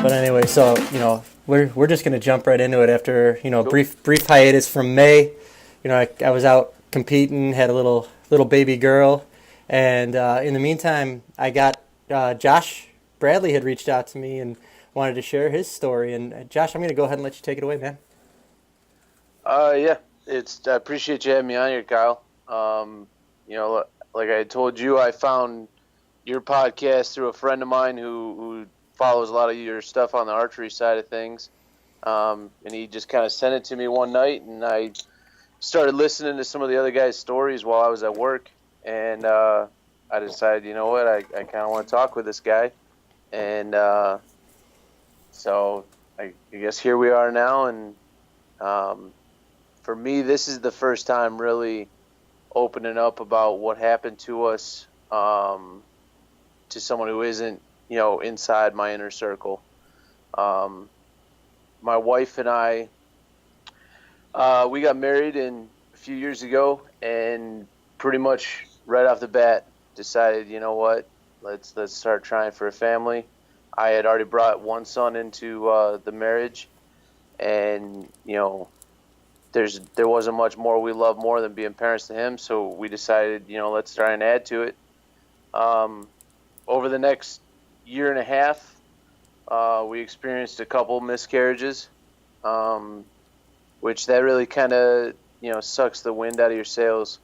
But anyway, so we're just gonna jump right into it after Cool. brief hiatus from May. I was out competing, had a little baby girl, and in the meantime, I got Josh Bradley had reached out to me and wanted to share his story. And Josh, I'm gonna go ahead and let you take it away, man. Yeah, I appreciate you having me on here, Kyle. Like I told you, I found your podcast through a friend of mine who follows a lot of your stuff on the archery side of things. And he just kind of sent it to me one night, and I started listening to some of the other guys' stories while I was at work. And I decided, you know what, I kind of want to talk with this guy. And so I guess here we are now. And for me, this is the first time really opening up about what happened to us to someone who isn't, inside my inner circle. My wife and I, we got married a few years ago, and pretty much right off the bat decided, you know what, let's start trying for a family. I had already brought one son into the marriage, and there wasn't much more we love more than being parents to him, so we decided, let's try and add to it. Over the next year and a half, we experienced a couple miscarriages, which that really kind of, sucks the wind out of your sails,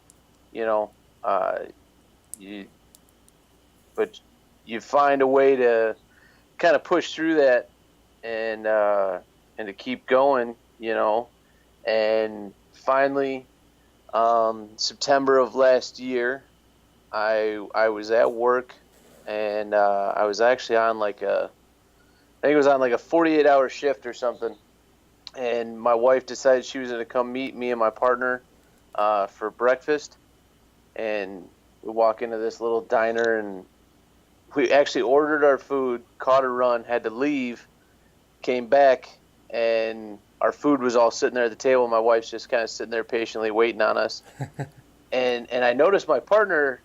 but you find a way to kind of push through that and to keep going, and finally, September of last year, I was at work, and I was actually on I think it was on like a 48-hour shift or something. And my wife decided she was going to come meet me and my partner for breakfast. And we walk into this little diner, and we actually ordered our food, caught a run, had to leave, came back, and our food was all sitting there at the table. My wife's just kind of sitting there patiently waiting on us. And I noticed my partner,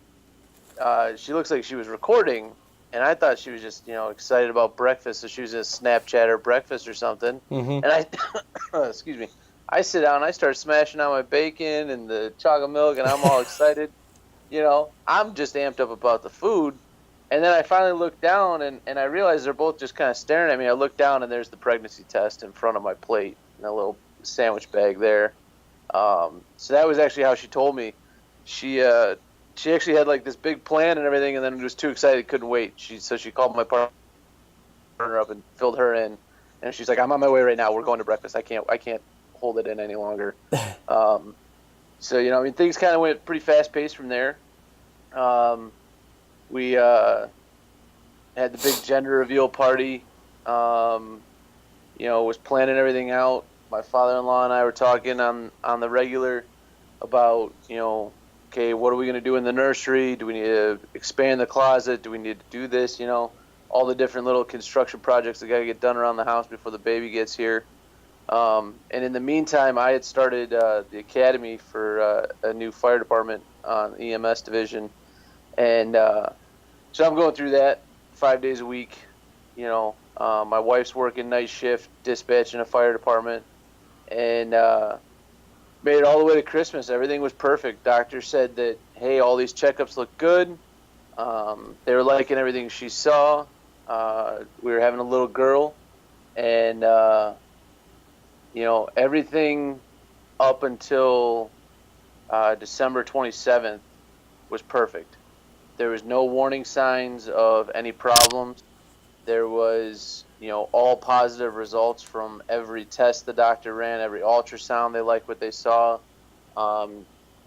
she looks like she was recording, and I thought she was just, excited about breakfast, so she was going to Snapchat her breakfast or something. Mm-hmm. And excuse me, I sit down, and I start smashing out my bacon and the chocolate milk, and I'm all excited. I'm just amped up about the food. And then I finally look down, and I realize they're both just kind of staring at me. I look down, and there's the pregnancy test in front of my plate and a little sandwich bag there. So that was actually how she told me. She actually had like this big plan and everything, and then was too excited, couldn't wait. So she called my partner up and filled her in, and she's like, "I'm on my way right now. We're going to breakfast. I can't hold it in any longer." So things kind of went pretty fast paced from there. We had the big gender reveal party. Was planning everything out. My father-in-law and I were talking on the regular about, okay, what are we going to do in the nursery? Do we need to expand the closet? Do we need to do this? All the different little construction projects that got to get done around the house before the baby gets here. And in the meantime, I had started the academy for a new fire department on EMS division. And so I'm going through that 5 days a week. My wife's working night shift, dispatching a fire department. And made it all the way to Christmas. Everything was perfect. Doctor said that, hey, all these checkups look good. They were liking everything she saw. We were having a little girl. And, everything up until December 27th was perfect. There was no warning signs of any problems. There was, all positive results from every test the doctor ran, every ultrasound. They liked what they saw.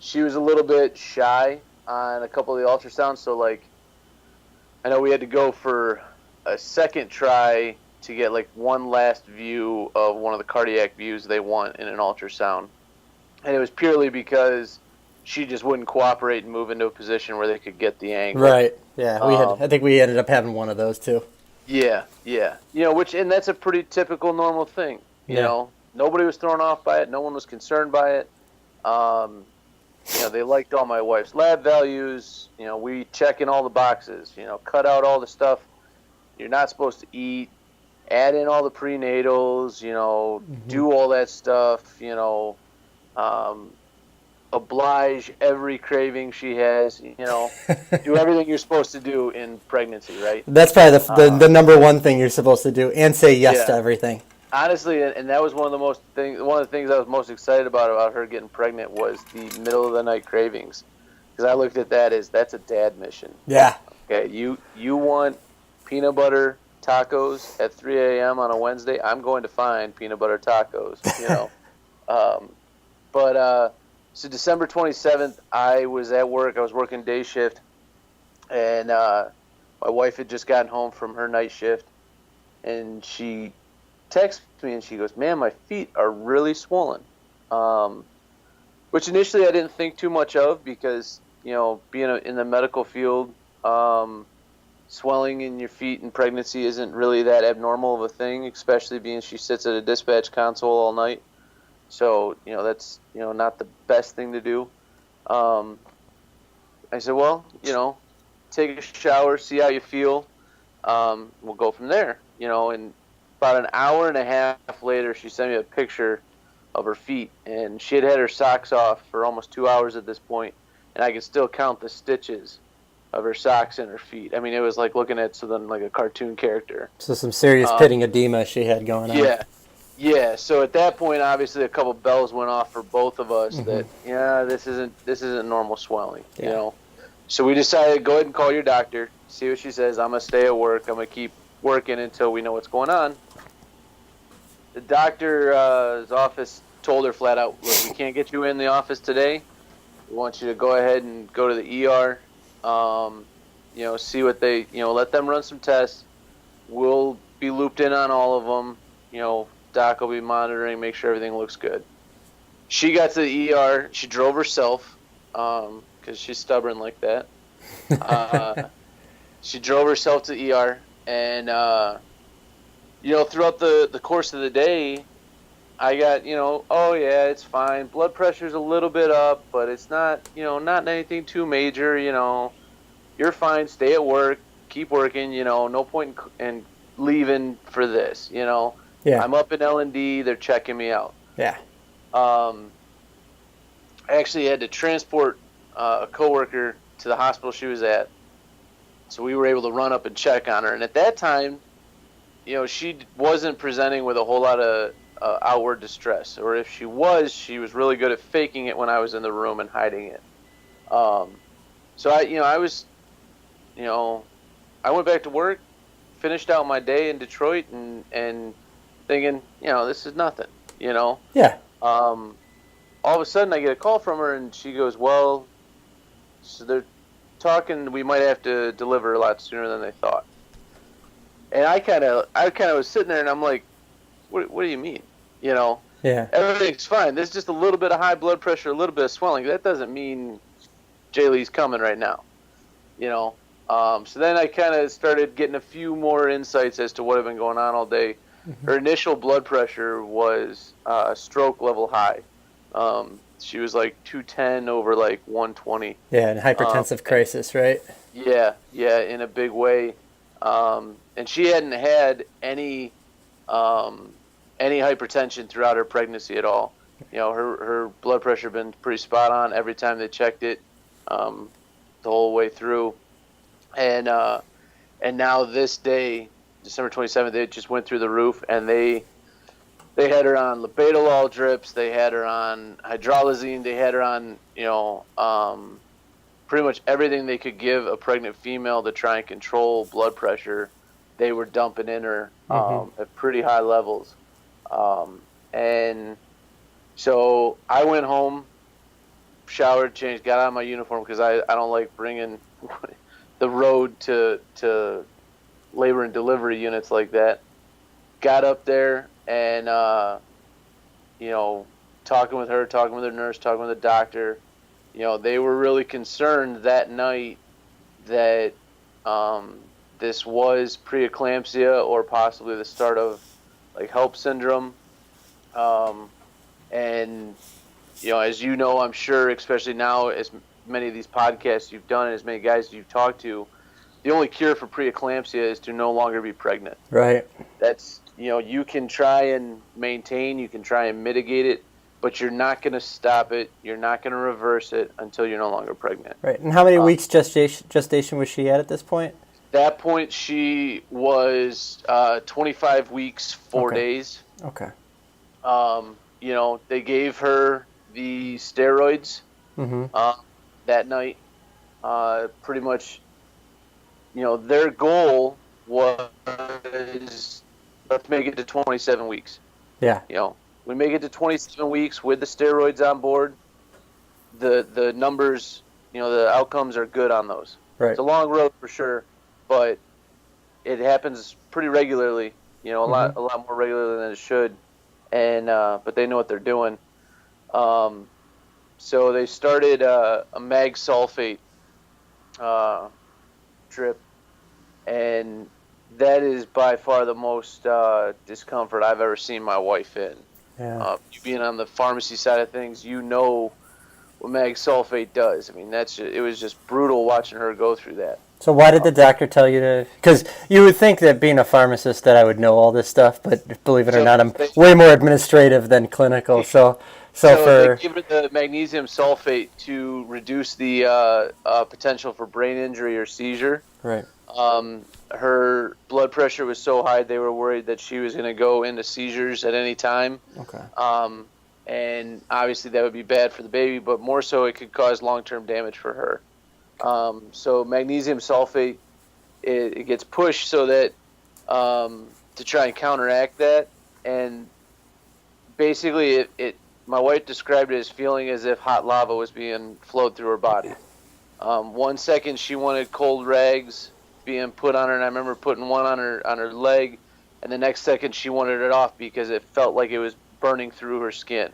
She was a little bit shy on a couple of the ultrasounds, so I know we had to go for a second try to get one last view of one of the cardiac views they want in an ultrasound. And it was purely because she just wouldn't cooperate and move into a position where they could get the angle. Right. Yeah. I think we ended up having one of those too. Yeah. And that's a pretty typical normal thing. Nobody was thrown off by it. No one was concerned by it. They liked all my wife's lab values. We check in all the boxes, cut out all the stuff you're not supposed to eat. add in all the prenatals, do all that stuff, um, oblige every craving she has, do everything you're supposed to do in pregnancy, right? That's probably the number one thing you're supposed to do, and say yes to Yeah. everything. Honestly, and that was one of the things I was most excited about her getting pregnant was the middle of the night cravings, because I looked at that as that's a dad mission. Yeah. Okay, you want peanut butter tacos at 3 a.m. on a Wednesday? I'm going to find peanut butter tacos. So December 27th, I was at work. I was working day shift, and my wife had just gotten home from her night shift, and she texts me and she goes, "Man, my feet are really swollen," which initially I didn't think too much of because being in the medical field, swelling in your feet in pregnancy isn't really that abnormal of a thing, especially being she sits at a dispatch console all night. So that's not the best thing to do. I said, well, take a shower, see how you feel. We'll go from there. And about an hour and a half later, she sent me a picture of her feet, and she had her socks off for almost 2 hours at this point, and I could still count the stitches of her socks in her feet. I mean, it was like looking at something like a cartoon character. So some serious pitting edema she had going on. Yeah. So at that point, obviously, a couple bells went off for both of us that this isn't normal swelling. So we decided to go ahead and call your doctor, see what she says. I'm gonna stay at work. I'm gonna keep working until we know what's going on. The doctor's office told her flat out, "Look, we can't get you in the office today. We want you to go ahead and go to the ER. See what they, let them run some tests. We'll be looped in on all of them. Doc will be monitoring, make sure everything looks good." She got to the ER. She drove herself because she's stubborn like that. She drove herself to the ER, and throughout the course of the day, I got, oh yeah, it's fine. Blood pressure's a little bit up, but it's not, not anything too major. You're fine. Stay at work. Keep working. No point in leaving for this. Yeah. I'm up in L&D. They're checking me out. Yeah. I actually had to transport a coworker to the hospital she was at, so we were able to run up and check on her. And at that time, she wasn't presenting with a whole lot of outward distress, or if she was really good at faking it when I was in the room and hiding it. So I went back to work, finished out my day in Detroit, and thinking, this is nothing, Yeah. all of a sudden I get a call from her, and she goes, well, so they're talking, we might have to deliver a lot sooner than they thought. And I kind of was sitting there, and I'm like, what do you mean? Yeah. Everything's fine. There's just a little bit of high blood pressure, a little bit of swelling. That doesn't mean Jailee's coming right now. So then I kind of started getting a few more insights as to what had been going on all day. Her initial blood pressure was stroke level high. She was like 210 over like 120. Yeah, and hypertensive crisis, right? Yeah, in a big way. And she hadn't had any hypertension throughout her pregnancy at all. Her blood pressure had been pretty spot on every time they checked it, the whole way through. And now this day, December 27th, they just went through the roof, and they had her on labetalol drips, they had her on hydralazine, they had her on pretty much everything they could give a pregnant female to try and control blood pressure. They were dumping in her at pretty high levels. And so I went home, showered, changed, got out of my uniform because I don't like bringing the road to labor and delivery units like that. Got up there and, talking with her, talking with her nurse, talking with the doctor. They were really concerned that night that this was preeclampsia or possibly the start of like HELLP syndrome. And as I'm sure, especially now, as many of these podcasts you've done and as many guys you've talked to, the only cure for preeclampsia is to no longer be pregnant. Right. That's, you can try and maintain, you can try and mitigate it, but you're not going to stop it. You're not going to reverse it until you're no longer pregnant. Right. And how many weeks gestation was she at this point? That point, she was 25 weeks, 4 Okay. days. Okay. They gave her the steroids that night. Pretty much, their goal was, let's make it to 27 weeks. Yeah. We make it to 27 weeks with the steroids on board. The numbers, the outcomes are good on those. Right. It's a long road for sure, but it happens pretty regularly. A lot more regularly than it should, and but they know what they're doing. So they started a mag sulfate drip, and that is by far the most discomfort I've ever seen my wife in. Yeah. You being on the pharmacy side of things, what mag sulfate does. I mean, it was just brutal watching her go through that. So why did the doctor tell you to? Because you would think that being a pharmacist that I would know all this stuff, but believe it or not, I'm way more administrative than clinical. So they gave her the magnesium sulfate to reduce the potential for brain injury or seizure. Right. Her blood pressure was so high they were worried that she was going to go into seizures at any time. Okay. And obviously that would be bad for the baby, but more so it could cause long-term damage for her. So magnesium sulfate, it gets pushed so that to try and counteract that, and basically my wife described it as feeling as if hot lava was being flowed through her body. 1 second she wanted cold rags being put on her, and I remember putting one on her leg, and the next second she wanted it off because it felt like it was burning through her skin.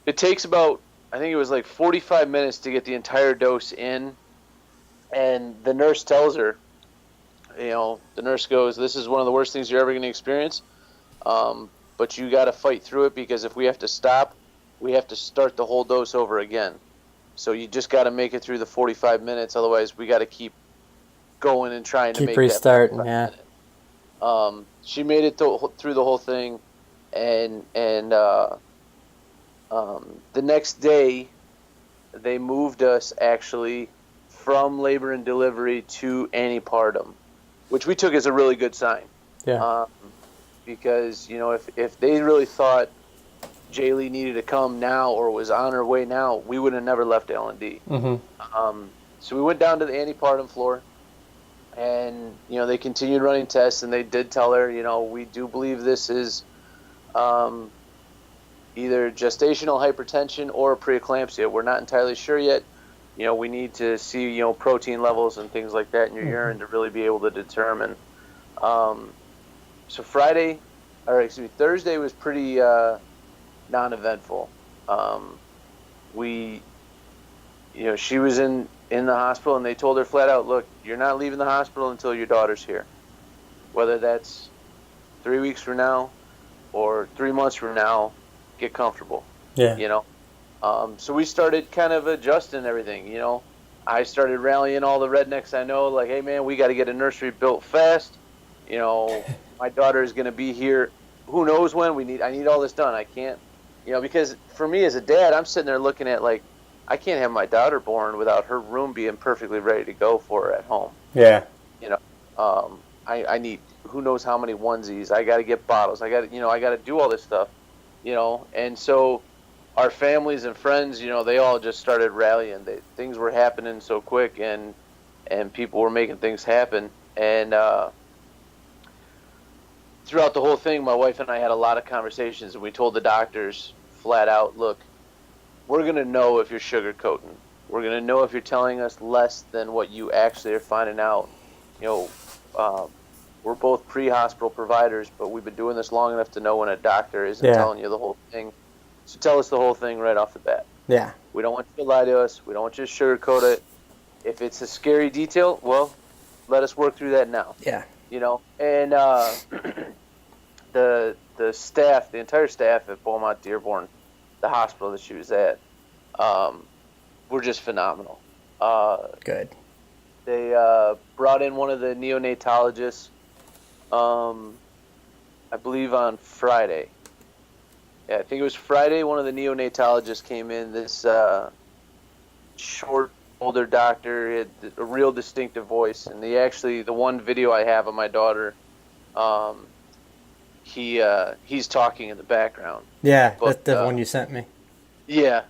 It takes about, I think it was like 45 minutes to get the entire dose in, and the nurse tells her, the nurse goes, "This is one of the worst things you're ever going to experience, but you got to fight through it, because if we have to stop, we have to start the whole dose over again. So you just got to make it through the 45 minutes, otherwise we got to keep going and trying to make restarting." Yeah. She made it through the whole thing, and the next day they moved us actually from labor and delivery to antepartum, which we took as a really good sign. Yeah. Because if they really thought Jailee needed to come now or was on her way now, we would have never left L&D. So we went down to the antepartum floor, and they continued running tests, and they did tell her, we do believe this is either gestational hypertension or preeclampsia. We're not entirely sure yet. We need to see protein levels and things like that in your urine to really be able to determine. So Thursday was pretty non-eventful. She was in the hospital, and they told her flat out, "Look, you're not leaving the hospital until your daughter's here. Whether that's 3 weeks from now or 3 months from now, get comfortable." Yeah. So we started kind of adjusting everything. I started rallying all the rednecks I know, like, "Hey man, we got to get a nursery built fast. My daughter is going to be here. Who knows when? I need all this done. I can't, because for me as a dad, I'm sitting there looking at, like, I can't have my daughter born without her room being perfectly ready to go for her at home. Yeah. I need who knows how many onesies. I got to get bottles. I got to do all this stuff, And so our families and friends, they all just started rallying. Things were happening so quick, and people were making things happen. And throughout the whole thing, my wife and I had a lot of conversations, and we told the doctors flat out, "Look, we're going to know if you're sugarcoating. We're going to know if you're telling us less than what you actually are finding out. We're both pre-hospital providers, but we've been doing this long enough to know when a doctor isn't telling you the whole thing. So tell us the whole thing right off the bat. Yeah. We don't want you to lie to us. We don't want you to sugarcoat it. If it's a scary detail, well, let us work through that now." Yeah. And the staff, the entire staff at Beaumont Dearborn, the hospital that she was at, were just phenomenal. Good. They brought in one of the neonatologists, I believe on Friday. Yeah, I think it was Friday. One of the neonatologists came in. This short, older doctor. He had a real distinctive voice. And the one video I have of my daughter, he's talking in the background. Yeah, But, that's the one you sent me. Yeah.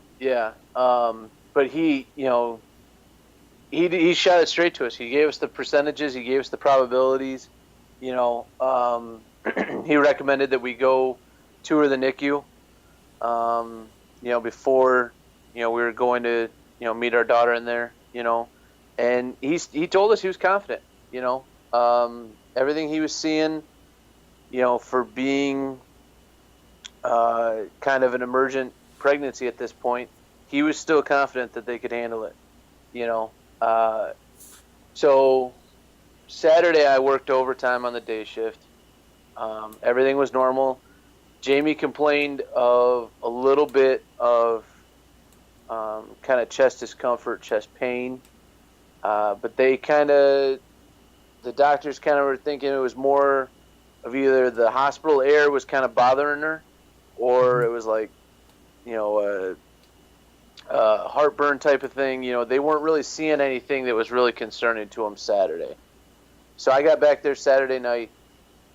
But he shot it straight to us. He gave us the percentages. He gave us the probabilities. He recommended that we go tour the NICU. Before we were going to meet our daughter in there. And he told us he was confident. Everything he was seeing. For being kind of an emergent pregnancy at this point, he was still confident that they could handle it. So Saturday I worked overtime on the day shift. Everything was normal. Jamie complained of a little bit of kind of chest discomfort, chest pain, but the doctors kind of were thinking it was more of either the hospital air was kind of bothering her, or it was like, a heartburn type of thing. They weren't really seeing anything that was really concerning to them Saturday. So I got back there Saturday night,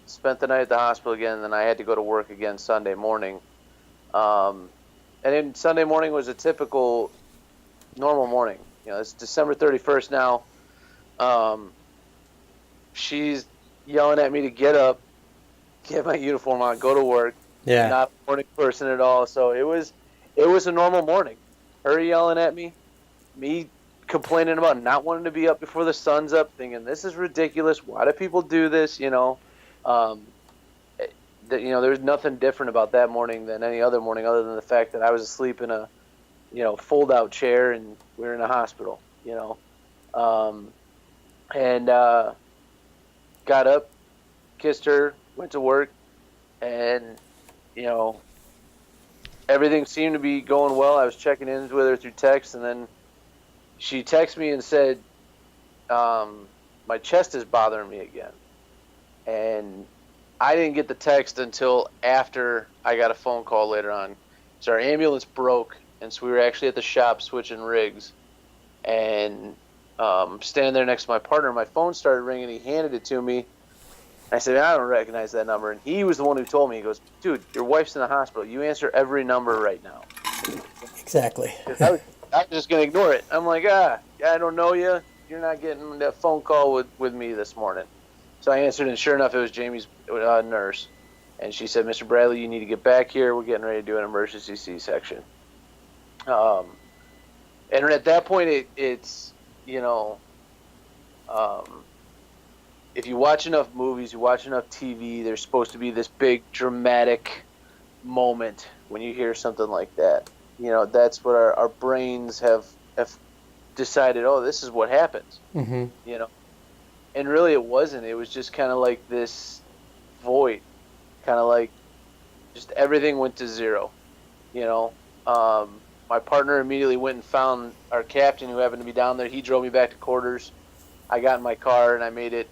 spent the night at the hospital again, and then I had to go to work again Sunday morning. And then Sunday morning was a typical normal morning. It's December 31st now. She's yelling at me to get up, get my uniform on, go to work. Yeah. Not a morning person at all. So it was a normal morning. Her yelling at me complaining about not wanting to be up before the sun's up, thinking this is ridiculous. Why do people do this? There was nothing different about that morning than any other morning, other than the fact that I was asleep in a fold-out chair and we were in a hospital. And got up, kissed her, went to work, and everything seemed to be going well. I was checking in with her through text, and then she texted me and said, my chest is bothering me again. And I didn't get the text until after I got a phone call later on. So our ambulance broke, and so we were actually at the shop switching rigs. And standing there next to my partner, my phone started ringing. He handed it to me. I said, I don't recognize that number. And he was the one who told me. He goes, dude, your wife's in the hospital. You answer every number right now. Exactly. I was just going to ignore it. I'm like, I don't know you. You're not getting that phone call with me this morning. So I answered, and sure enough, it was Jamie's nurse. And she said, Mr. Bradley, you need to get back here. We're getting ready to do an emergency C-section. And at that point, it's if you watch enough movies, you watch enough TV, there's supposed to be this big dramatic moment when you hear something like that. That's what our brains have decided, this is what happens. Mm-hmm. And really it wasn't. It was just kind of like this void, kind of like just everything went to zero. My partner immediately went and found our captain who happened to be down there. He drove me back to quarters. I got in my car and I made it,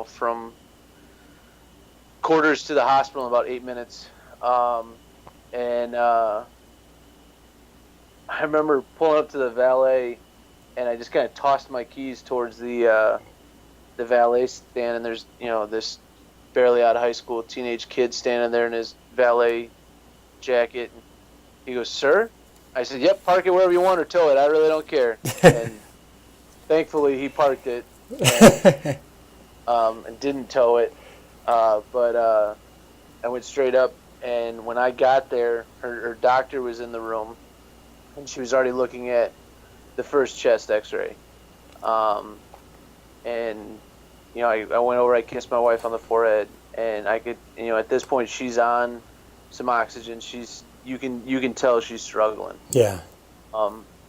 from quarters to the hospital in about 8 minutes. And I remember pulling up to the valet, and I just kind of tossed my keys towards the valet stand, and there's this barely out of high school teenage kid standing there in his valet jacket. And he goes, "Sir?" I said, "Yep, park it wherever you want or tow it. I really don't care." And thankfully, he parked it and didn't tow it. But I went straight up, and when I got there, her doctor was in the room, and she was already looking at the first chest X-ray. And I went over, I kissed my wife on the forehead, and I could, at this point, she's on some oxygen. You can tell she's struggling. Yeah.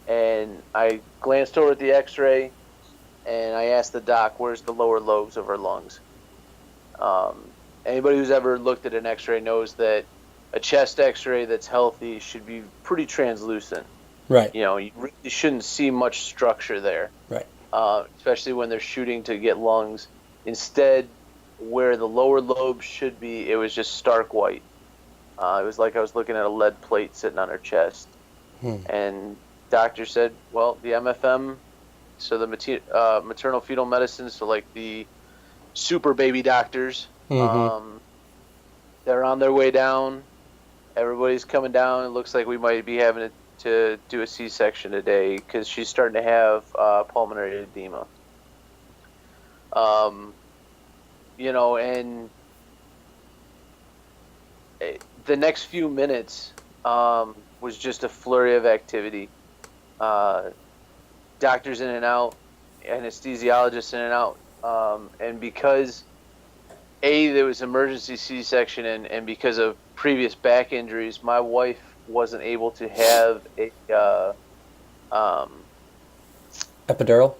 And I glanced over at the X-ray, and I asked the doc, "Where's the lower lobes of her lungs?" Anybody who's ever looked at an X-ray knows that a chest X-ray that's healthy should be pretty translucent. Right. You really shouldn't see much structure there. Right. especially when they're shooting to get lungs. Instead, where the lower lobe should be, it was just stark white. It was like I was looking at a lead plate sitting on her chest. Hmm. And doctor said, well, the MFM, so the maternal fetal medicine, so like the super baby doctors, Mm-hmm. they're on their way down. Everybody's coming down. It looks like we might be having to do a C-section today because she's starting to have pulmonary edema. Um, and the next few minutes was just a flurry of activity. Uh, Doctors in and out, anesthesiologists in and out. And because there was emergency C-section, and because of previous back injuries, my wife wasn't able to have a Epidural.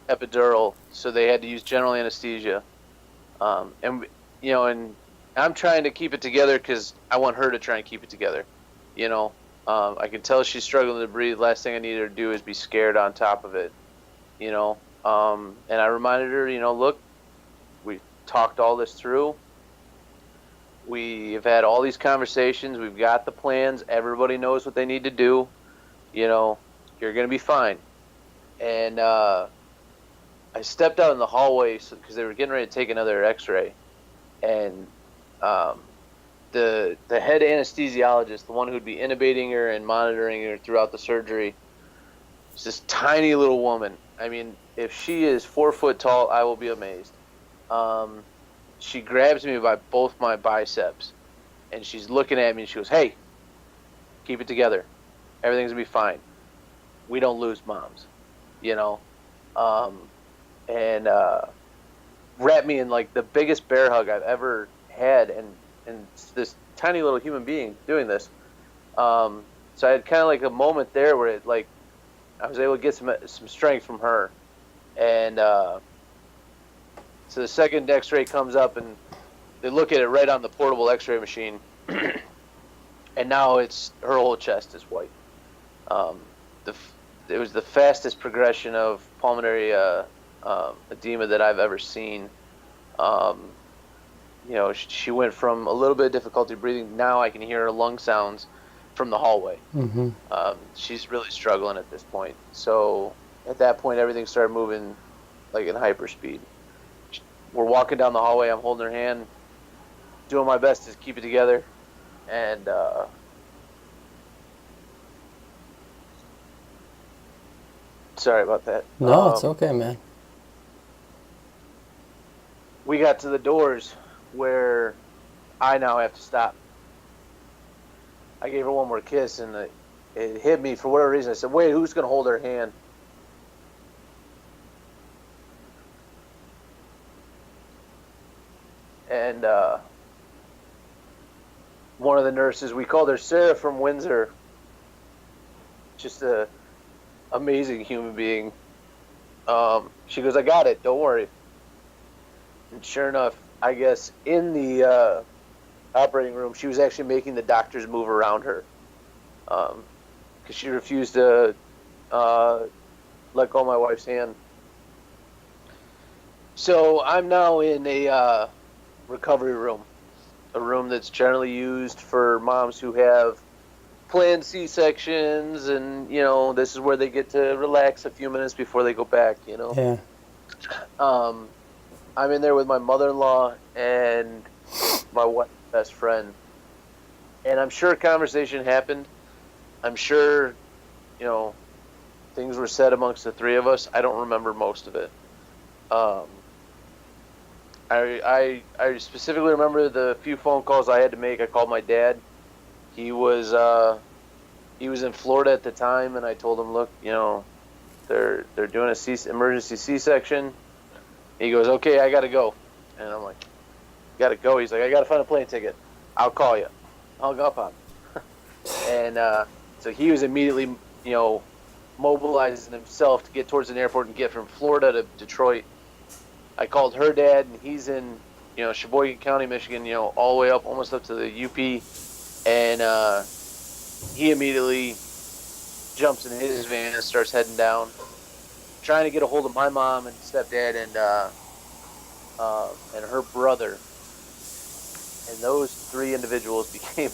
epidural, so they had to use general anesthesia. And I'm trying to keep it together because I want her to try and keep it together. I can tell she's struggling to breathe. Last thing I need her to do is be scared on top of it. And I reminded her, look, we talked all this through. We've had all these conversations. We've got the plans. Everybody knows what they need to do. You're going to be fine. And I stepped out in the hallway because they were getting ready to take another x-ray. And the head anesthesiologist, the one who'd be intubating her and monitoring her throughout the surgery, is this tiny little woman. I mean, if she is 4 foot tall, I will be amazed. She grabs me by both my biceps, and she's looking at me, and she goes, "Hey, keep it together. Everything's going to be fine. We don't lose moms," and wrapped me in like the biggest bear hug I've ever had, and this tiny little human being doing this. So I had kind of like a moment there where it like I was able to get some strength from her, and so the second X-ray comes up, and they look at it right on the portable X-ray machine, and now it's her whole chest is white. It was the fastest progression of pulmonary edema that I've ever seen. She went from a little bit of difficulty breathing. Now I can hear her lung sounds from the hallway. Mm-hmm. She's really struggling at this point. So at that point, everything started moving like in hyperspeed. We're walking down the hallway. I'm holding her hand, doing my best to keep it together. And sorry about that. No, it's okay, man. We got to the doors where I now have to stop. I gave her one more kiss, and it hit me for whatever reason. I said, "Wait, who's going to hold her hand?" And one of the nurses, we called her Sarah from Windsor, just a amazing human being. She goes, "I got it, don't worry." And sure enough, I guess in the operating room, she was actually making the doctors move around her because she refused to let go of my wife's hand. So I'm now in a recovery room, a room that's generally used for moms who have planned C-sections, and this is where they get to relax a few minutes before they go back. Yeah. I'm in there with my mother-in-law and my wife's best friend, and I'm sure a conversation happened. I'm sure, things were said amongst the three of us. I don't remember most of it. I specifically remember the few phone calls I had to make. I called my dad. He was in Florida at the time, and I told him, "Look, they're doing a emergency C-section." He goes, "Okay, I gotta go," and I'm like, "Gotta go?" He's like, "I gotta find a plane ticket. I'll call you." Hung up on him. And so he was immediately, mobilizing himself to get towards an airport and get from Florida to Detroit. I called her dad, and he's in, Sheboygan County, Michigan, all the way up, almost up to the UP. And he immediately jumps in his van and starts heading down. trying to get a hold of my mom and stepdad and her brother, and those three individuals became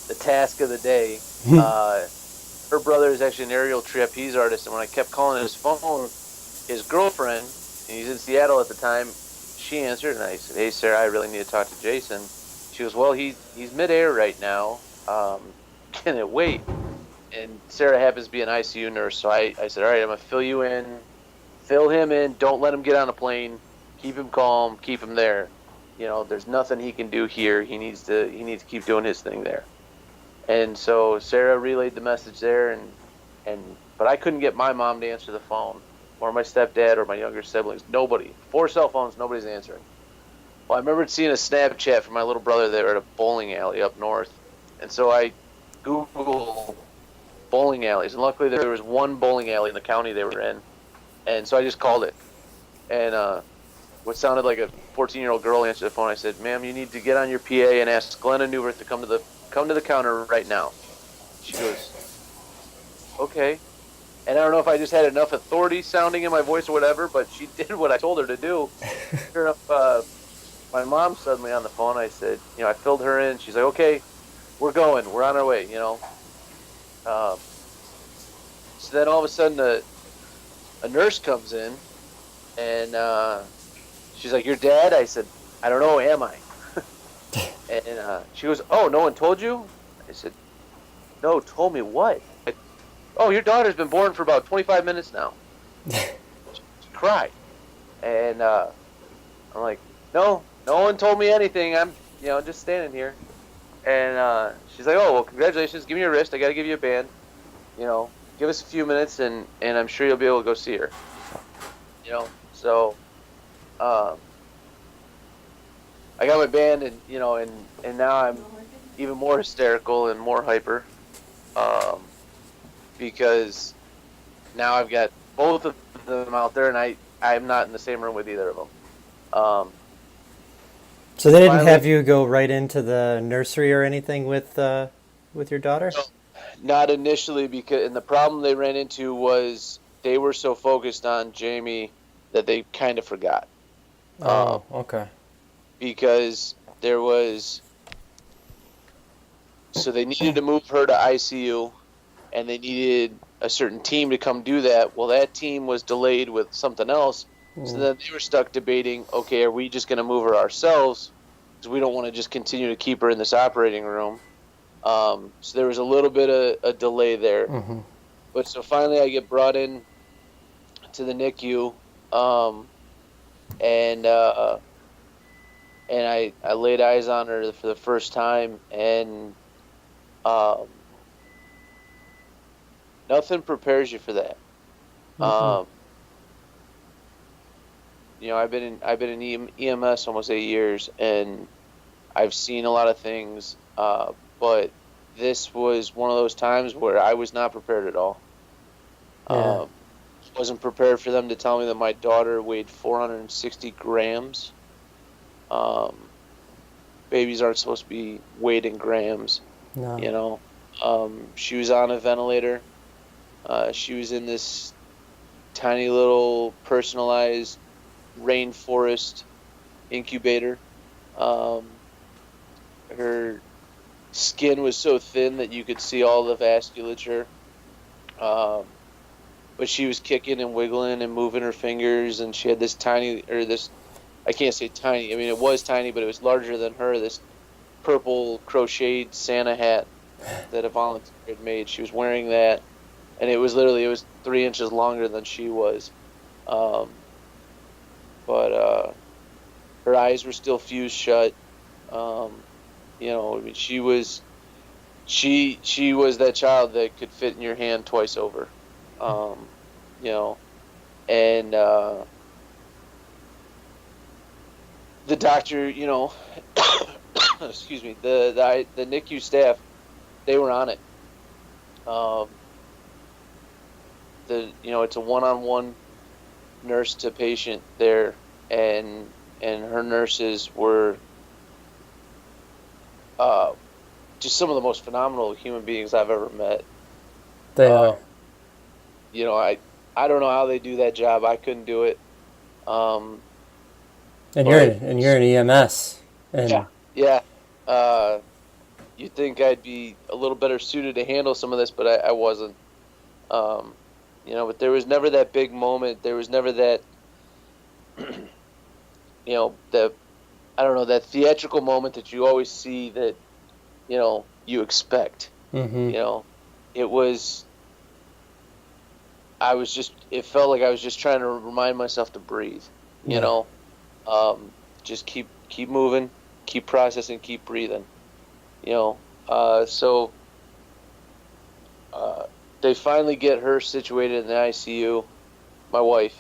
the task of the day. Her brother is actually an aerial trapeze artist, and when I kept calling his phone, his girlfriend, and he's in Seattle at the time, she answered, and I said, "Hey, Sarah, I really need to talk to Jason." She goes, "Well, he's midair right now. Can it wait?" And Sarah happens to be an ICU nurse, so I said, "All right, I'm gonna fill him in. Don't let him get on a plane. Keep him calm. Keep him there. There's nothing he can do here. He needs to keep doing his thing there." And so Sarah relayed the message there, but I couldn't get my mom to answer the phone, or my stepdad, or my younger siblings. Nobody. 4 cell phones. Nobody's answering. Well, I remember seeing a Snapchat from my little brother there at a bowling alley up north, and so I Googled bowling alleys, and luckily there was one bowling alley in the county they were in, and so I just called it, and what sounded like a 14-year-old girl answered the phone. I said, "Ma'am, you need to get on your PA and ask Glenna Newbert to come to the counter right now." She goes, "Okay." And I don't know if I just had enough authority sounding in my voice or whatever, but she did what I told her to do. Sure enough, my mom suddenly on the phone. I said, I filled her in. She's like, "Okay, we're going. We're on our way." So then all of a sudden a nurse comes in, and she's like, "Your dad?" I said, "I don't know. Am I?" And she goes, "Oh, no one told you?" I said, "No, told me what?" "Oh, your daughter's been born for about 25 minutes now." She cried. And I'm like, "No, no one told me anything. I'm, just standing here." And she's like, "Oh, well, congratulations. Give me your wrist. I got to give you a band. Give us a few minutes, and I'm sure you'll be able to go see her." So I got my band, and now I'm even more hysterical and more hyper, because now I've got both of them out there, and I'm not in the same room with either of them. So they didn't have you go right into the nursery or anything with your daughter? No, not initially, and the problem they ran into was they were so focused on Jamie that they kind of forgot. Oh, okay. Because so they needed to move her to ICU, and they needed a certain team to come do that. Well, that team was delayed with something else, so then they were stuck debating, okay, are we just going to move her ourselves, because we don't want to just continue to keep her in this operating room. So there was a little bit of a delay there. Mm-hmm. But so finally I get brought in to the NICU, and I laid eyes on her for the first time, and nothing prepares you for that. Mm-hmm. I've been in EMS almost 8 years, and I've seen a lot of things, but this was one of those times where I was not prepared at all. Yeah. Wasn't prepared for them to tell me that my daughter weighed 460 grams. Babies aren't supposed to be weighed in grams. No. She was on a ventilator. She was in this tiny little personalized rainforest incubator. Her skin was so thin that you could see all the vasculature. But she was kicking and wiggling and moving her fingers, and she had this I can't say tiny, I mean, it was tiny, but it was larger than her, this purple crocheted Santa hat that a volunteer had made. She was wearing that, and it was 3 inches longer than she was. But her eyes were still fused shut. I mean, she was that child that could fit in your hand twice over. And the doctor, excuse me, the NICU staff, they were on it. It's a one-on-one nurse to patient there, and her nurses were just some of the most phenomenal human beings I've ever met. They are. I don't know how they do that job. I couldn't do it. Um, And but you're an EMS, yeah, and yeah. Uh, you'd think I'd be a little better suited to handle some of this, but I wasn't. Um, but there was never that big moment. There was never that, the I don't know, that theatrical moment that you always see that, you expect. mm-hmm. You know, it was. It felt like I was just trying to remind myself to breathe. You Yeah, know, um, just keep moving, keep processing, keep breathing. So uh, they finally get her situated in the ICU. My wife.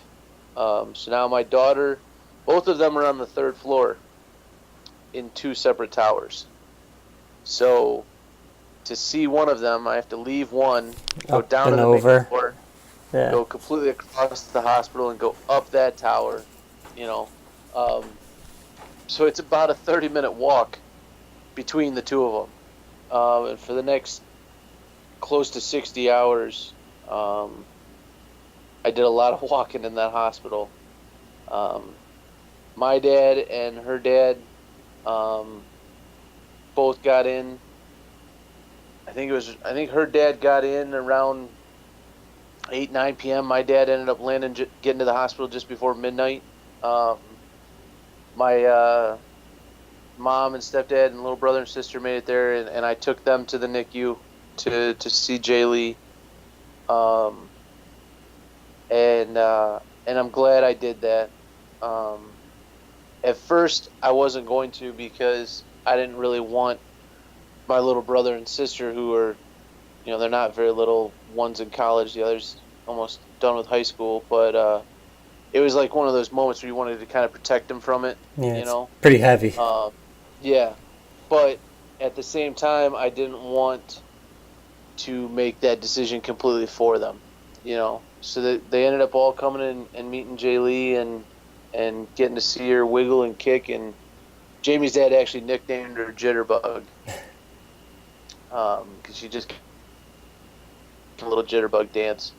So now my daughter, both of them are on the third floor in two separate towers. So to see one of them, I have to leave one, go up down to and the main over. floor, Yeah, go completely across the hospital, and go up that tower. You know, um, so it's about a 30-minute walk between the two of them. And for the next close to 60 hours, I did a lot of walking in that hospital. Um, my dad and her dad um, both got in. I think her dad got in around 8 9 p.m. My dad ended up getting to the hospital just before midnight. Um, my mom and stepdad and little brother and sister made it there, and I took them to the NICU to see Jailee. Um, and I'm glad I did that. Um, at first, I wasn't going to because I didn't really want my little brother and sister, who are, they're not very little. One's in college, the other's almost done with high school. But it was like one of those moments where you wanted to kind of protect them from it, yeah, you it's know? pretty heavy. Yeah. But at the same time, I didn't want to make that decision completely for them, So that they ended up all coming in and meeting Jailee and getting to see her wiggle and kick. And Jamie's dad actually nicknamed her Jitterbug, because she just a little jitterbug dance.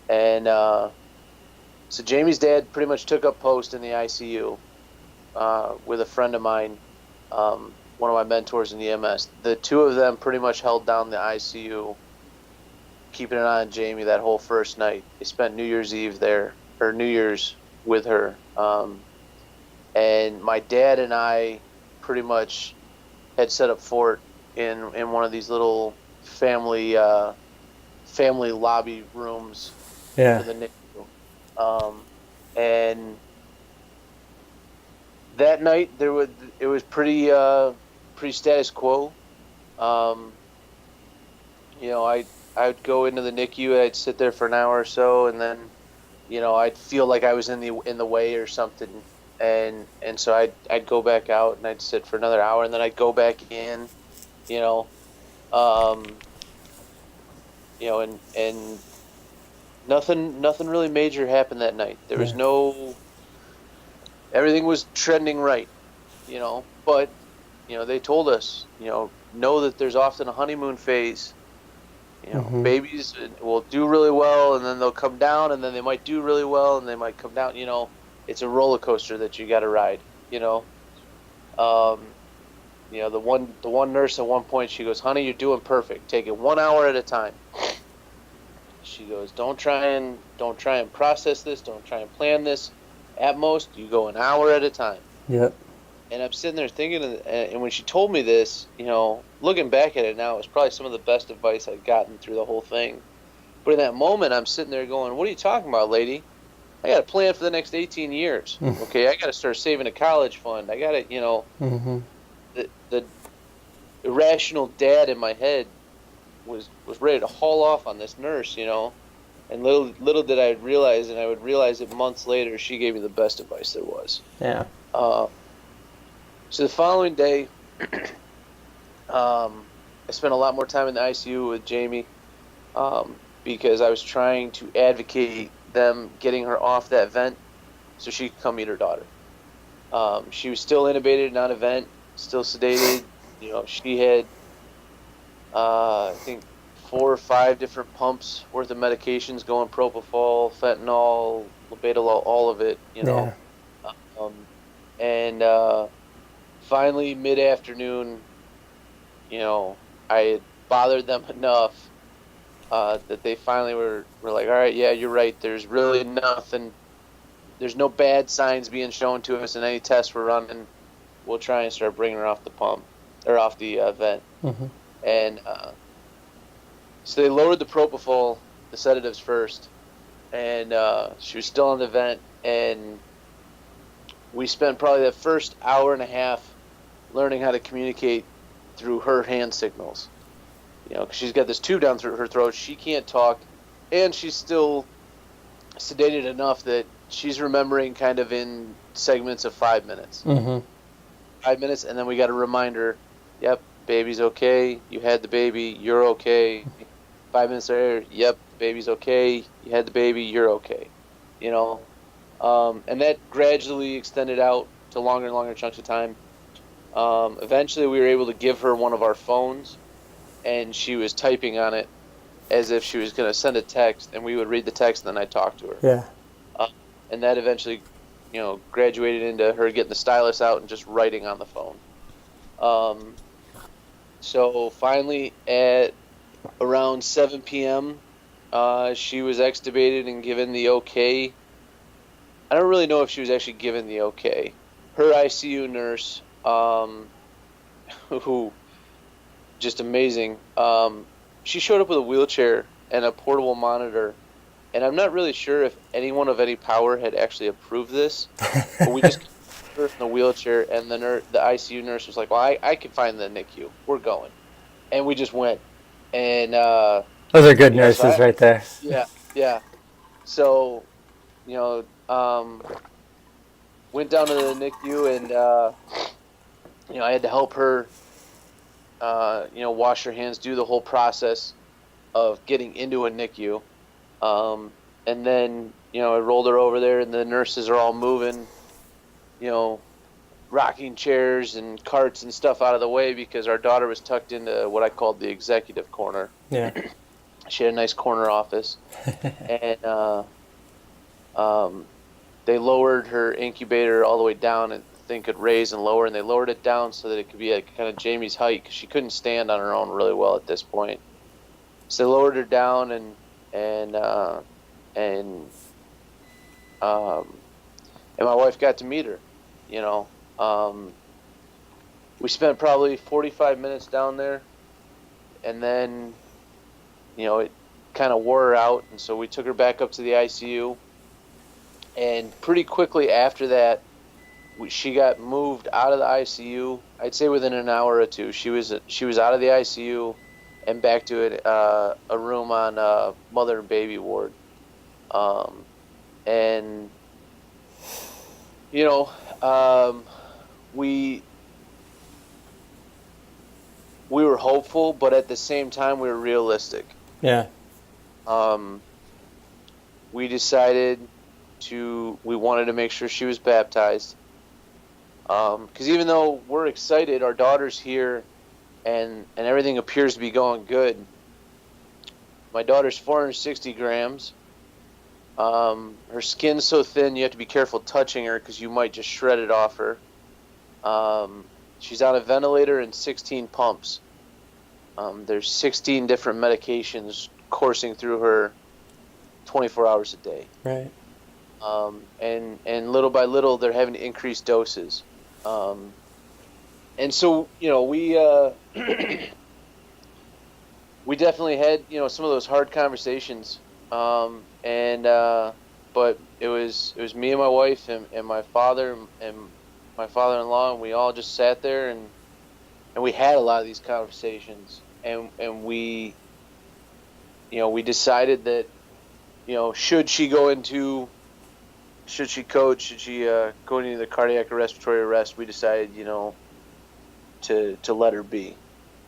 And so Jamie's dad pretty much took up post in the ICU with a friend of mine, one of my mentors in the EMS. The two of them pretty much held down the ICU, keeping an eye on Jamie that whole first night. They spent New Year's Eve there, or New Year's with her. And my dad and I pretty much had set up fort in one of these little family lobby rooms for Yeah, the NICU. And that night it was pretty status quo. Um, I would go into the NICU and I'd sit there for an hour or so, and then I'd feel like I was in the way or something, and so I'd go back out and I'd sit for another hour, and then I'd go back in, you know, um, and nothing really major happened that night. There was yeah. no Everything was trending right, but they told us, know that there's often a honeymoon phase. Mm-hmm. Babies will do really well, and then they'll come down, and then they might do really well, and they might come down. It's a roller coaster that you got to ride. Um, the one nurse at one point, she goes, "Honey, you're doing perfect. Take it 1 hour at a time." She goes, "Don't try and process this. Don't try and plan this. At most, you go an hour at a time." Yep. And I'm sitting there thinking, and when she told me this, looking back at it now, it was probably some of the best advice I'd gotten through the whole thing. But in that moment, I'm sitting there going, "What are you talking about, lady? I got a plan for the next 18 years. Okay, I got to start saving a college fund. I got to, Mm-hmm. the irrational dad in my head was ready to haul off on this nurse, And little did I realize, and I would realize it months later, she gave me the best advice there was. Yeah. Uh, so the following day, I spent a lot more time in the ICU with Jamie, because I was trying to advocate them getting her off that vent so she could come meet her daughter. She was still intubated on a vent, still sedated. She had, I think, 4 or 5 different pumps worth of medications going, propofol, fentanyl, labetalol, all of it, Yeah. Um, and finally, mid-afternoon, I had bothered them enough that they finally were like, all right, yeah, you're right. There's really nothing. There's no bad signs being shown to us in any tests we're running. We'll try and start bringing her off the pump or off the vent. Mm-hmm. And so they lowered the propofol, the sedatives first, and she was still on the vent. And we spent probably the first hour and a half learning how to communicate through her hand signals. Because she's got this tube down through her throat. She can't talk, and she's still sedated enough that she's remembering kind of in segments of 5 minutes. Mm-hmm. 5 minutes, and then we got a reminder, yep, baby's okay, you had the baby, you're okay. 5 minutes later, yep, baby's okay, you had the baby, you're okay. And that gradually extended out to longer and longer chunks of time. Eventually, we were able to give her one of our phones, and she was typing on it as if she was going to send a text, and we would read the text, and then I'd talk to her. Yeah. And that eventually, graduated into her getting the stylus out and just writing on the phone. So finally, at around 7 p.m., she was extubated and given the okay. I don't really know if she was actually given the okay. Her ICU nurse, who, just amazing, she showed up with a wheelchair and a portable monitor, and I'm not really sure if anyone of any power had actually approved this, but we just put her in the wheelchair, and the ICU nurse was like, well, I can find the NICU. We're going. And we just went. And those are good nurses right there. Yeah. So, went down to the NICU, and I had to help her, wash her hands, do the whole process of getting into a NICU. And then, I rolled her over there, and the nurses are all moving, rocking chairs and carts and stuff out of the way because our daughter was tucked into what I called the executive corner. Yeah. She had a nice corner office. And they lowered her incubator all the way down, and the thing could raise and lower, and they lowered it down so that it could be like kind of Jamie's height because she couldn't stand on her own really well at this point. So they lowered her down, and my wife got to meet her. We spent probably 45 minutes down there, and then it kind of wore her out, and so we took her back up to the ICU. And pretty quickly after that, she got moved out of the ICU. I'd say within an hour or two, she was out of the ICU and back to a room on mother and baby ward. And we were hopeful, but at the same time we were realistic. Yeah. We decided we wanted to make sure she was baptized. Because even though we're excited, our daughter's here, and everything appears to be going good. My daughter's 460 grams. Her skin's so thin you have to be careful touching her because you might just shred it off her. She's on a ventilator and 16 pumps. There's 16 different medications coursing through her 24 hours a day. Right. And little by little they're having to increase doses. And so, we we definitely had, some of those hard conversations. But it was me and my wife and my father and my father-in-law, and we all just sat there and we had a lot of these conversations, and we decided that, should she coach, should she go into the cardiac or respiratory arrest, we decided, to let her be.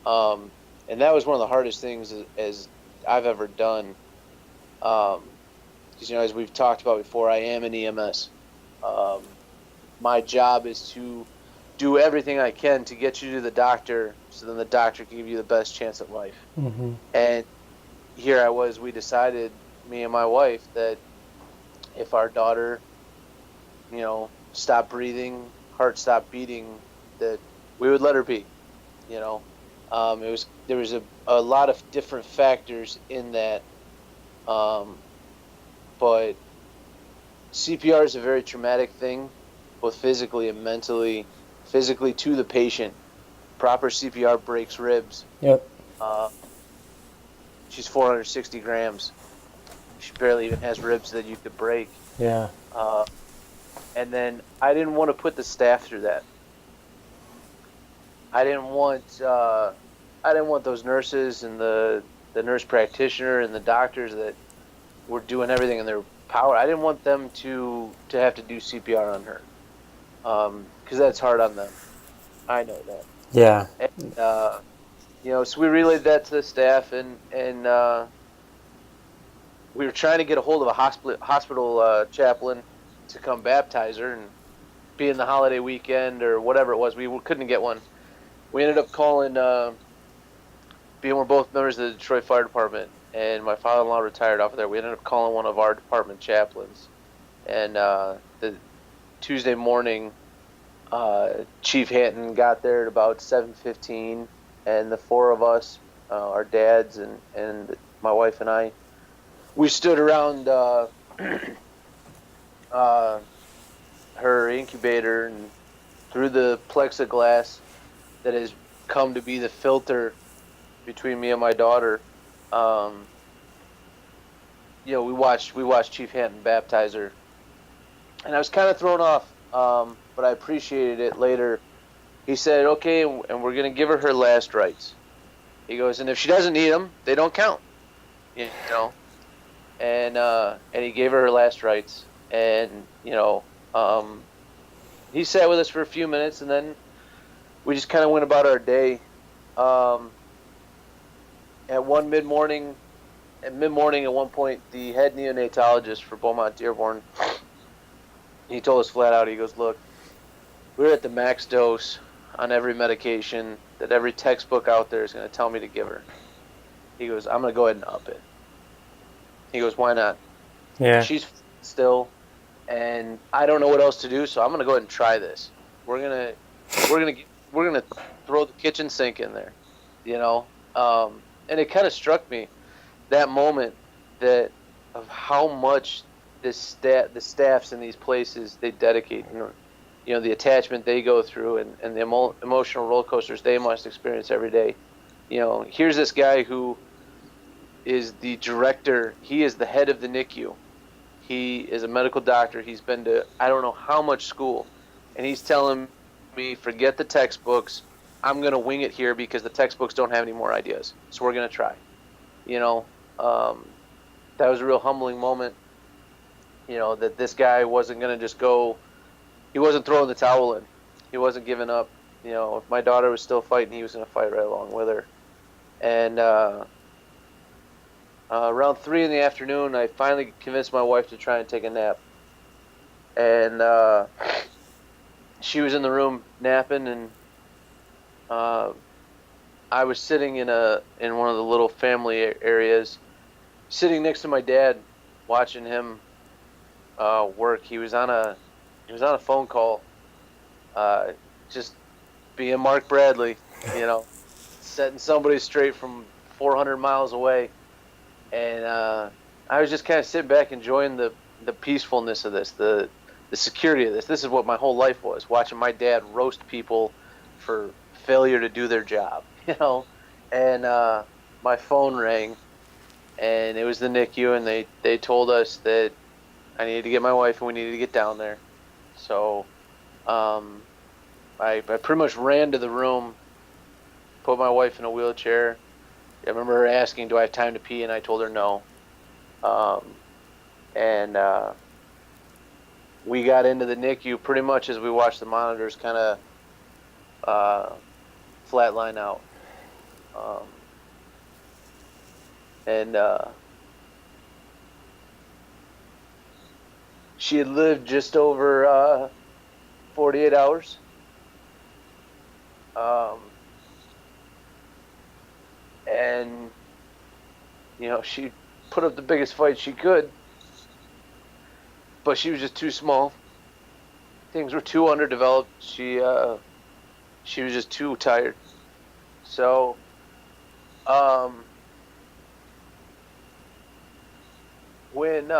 And that was one of the hardest things as I've ever done. Because, as we've talked about before, I am an EMS. My job is to do everything I can to get you to the doctor so then the doctor can give you the best chance at life. Mm-hmm. And here I was. We decided, me and my wife, that if our daughter, stopped breathing, heart stopped beating, that we would let her be. You know, there was a lot of different factors in that, um, but CPR is a very traumatic thing, both physically and mentally. Physically to the patient, proper CPR breaks ribs. Yep. Uh, she's 460 grams. She barely even has ribs that you could break. Yeah. Uh, and then I didn't want to put the staff through that. I didn't want those nurses and the nurse practitioner and the doctors that were doing everything in their power. I didn't want them to have to do CPR on her, because that's hard on them. I know that. Yeah. And, so we relayed that to the staff, and we were trying to get a hold of a hospital chaplain to come baptize her, and being the holiday weekend or whatever it was, we couldn't get one. We ended up calling, being we're both members of the Detroit Fire Department, and my father-in-law retired off of there. We ended up calling one of our department chaplains, and the Tuesday morning, Chief Hanton got there at about 7:15, and the four of us, our dads and my wife and I, we stood around her incubator, and through the plexiglass that has come to be the filter between me and my daughter, we watched Chief Hanton baptize her, and I was kind of thrown off, but I appreciated it later. He said, "Okay, and we're gonna give her last rites." He goes, "And if she doesn't need them, they don't count." You know, and he gave her last rites, and he sat with us for a few minutes, and then we just kind of went about our day. At mid morning, at one point, the head neonatologist for Beaumont Dearborn, he told us flat out. He goes, "Look, we're at the max dose on every medication that every textbook out there is going to tell me to give her." He goes, "I'm going to go ahead and up it." He goes, "Why not?" Yeah. She's still, and I don't know what else to do, so I'm going to go ahead and try this. We're gonna throw the kitchen sink in there, and it kind of struck me that moment that of how much the staffs in these places, they dedicate, the attachment they go through, and the emotional roller coasters they must experience every day. Here's this guy who is the director. He is the head of the NICU. He is a medical doctor. He's been to I don't know how much school, and he's telling me, forget the textbooks. I'm going to wing it here because the textbooks don't have any more ideas. So we're going to try. That was a real humbling moment, that this guy wasn't going to just go. He wasn't throwing the towel in. He wasn't giving up. If my daughter was still fighting, he was going to fight right along with her. And around 3 in the afternoon, I finally convinced my wife to try and take a nap. And she was in the room napping, and I was sitting in one of the little family areas, sitting next to my dad, watching him work. He was on a phone call, just being Mark Bradley, setting somebody straight from 400 miles away. And I was just kind of sitting back, enjoying the peacefulness of this, the security of this. This is what my whole life was, watching my dad roast people for failure to do their job, And my phone rang, and it was the NICU, and they told us that I needed to get my wife and we needed to get down there. So I pretty much ran to the room, put my wife in a wheelchair. I remember her asking, "Do I have time to pee?" And I told her no. And we got into the NICU pretty much as we watched the monitors kind of flatline out. And she had lived just over 48 hours. And She put up the biggest fight she could, but she was just too small. Things were too underdeveloped. She was just too tired. So, um, when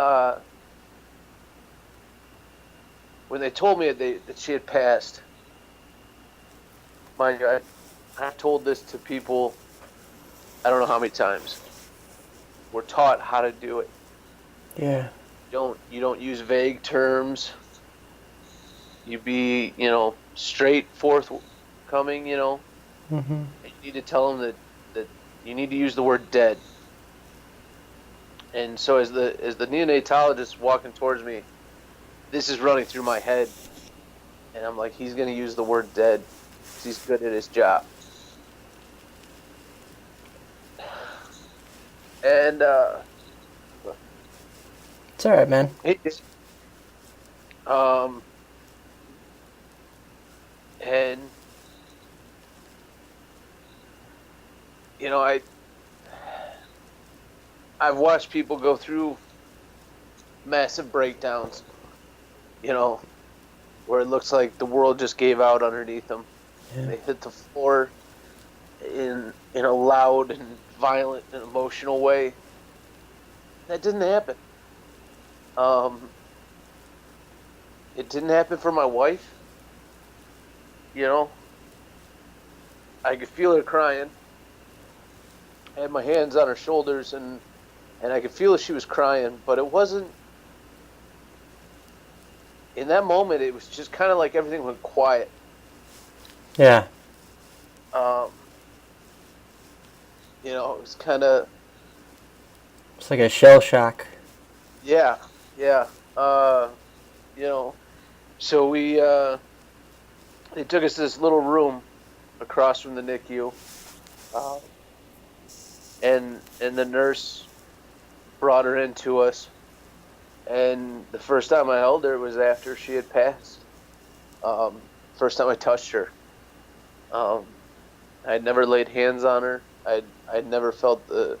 when they told me that she had passed, mind you, I've told this to people I don't know how many times. We're taught how to do it. Yeah. You don't use vague terms. You be, straight forthcoming, Mm-hmm. and you need to tell them that you need to use the word dead. And so as the neonatologist walking towards me, this is running through my head, and I'm like, he's going to use the word dead because he's good at his job. And It's all right, man. um, and I've watched people go through massive breakdowns, you know, where it looks like the world just gave out underneath them. Yeah. They hit the floor in a loud and violent and emotional way. That didn't happen. Um, it didn't happen for my wife. You know, I could feel her crying. I had my hands on her shoulders, and I could feel that she was crying, but it wasn't. In that moment, it was just kind of like everything went quiet. Yeah. Um, it was kind of. It's like a shell shock. Yeah, yeah. You know, so they took us to this little room across from the NICU, uh, and the nurse brought her into us. And the first time I held her was after she had passed. First time I touched her. I'd never laid hands on her. I'd never felt the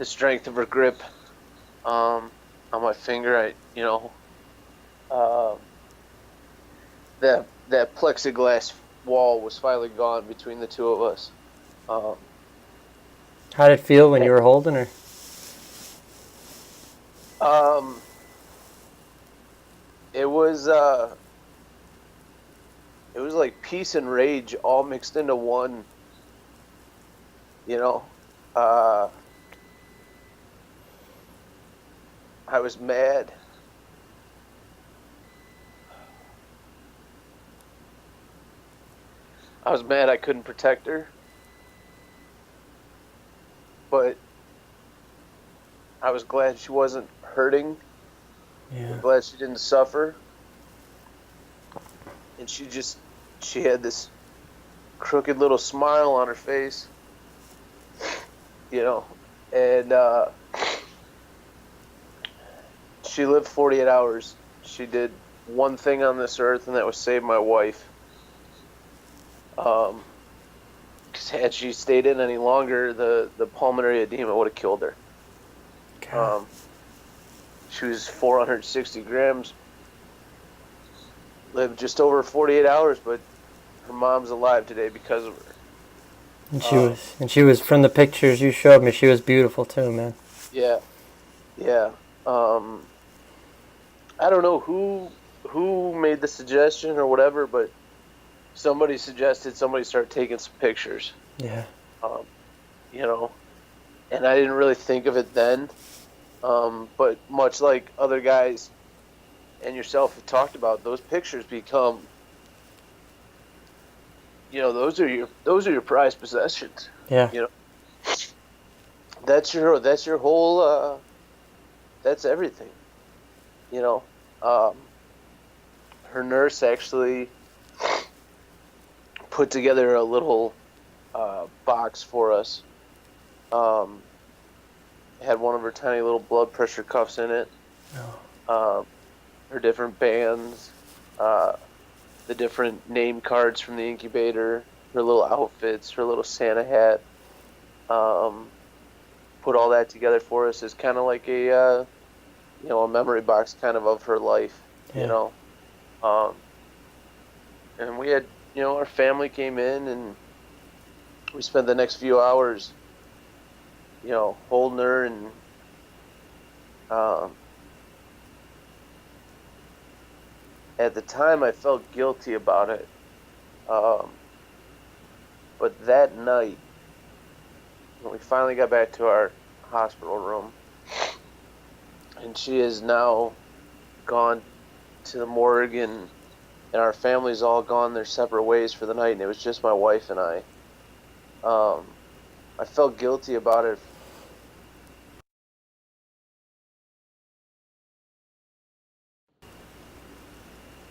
strength of her grip on my finger. Uh, that plexiglass wall was finally gone between the two of us. How did it feel when you were holding her? Um, it was like peace and rage all mixed into one. You know, uh, I was mad. I was mad I couldn't protect her, but I was glad she wasn't hurting. Yeah. I'm glad she didn't suffer. And she had this crooked little smile on her face, and she lived 48 hours. She did one thing on this earth, and that was save my wife. Because had she stayed in any longer, the pulmonary edema would have killed her. She was 460 grams, lived just over 48 hours, but her mom's alive today because of her. And she was from the pictures you showed me. She was beautiful too, man. Yeah, yeah. I don't know who made the suggestion or whatever, but somebody suggested somebody start taking some pictures. Yeah. Um, and I didn't really think of it then. But much like other guys and yourself have talked about, those pictures become, those are your prized possessions. Yeah. That's your whole, that's everything. Her nurse actually put together a little box for us. Had one of her tiny little blood pressure cuffs in it. Her different bands, the different name cards from the incubator, her little outfits, her little Santa hat. put all that together for us as kind of like a memory box kind of her life, you Yeah. know. And we had, our family came in and we spent the next few hours, holding her and um, at the time I felt guilty about it. Um, but that night, when we finally got back to our hospital room, and she has now gone to the morgue, and our family's all gone their separate ways for the night, and it was just my wife and I. Um, I felt guilty about it.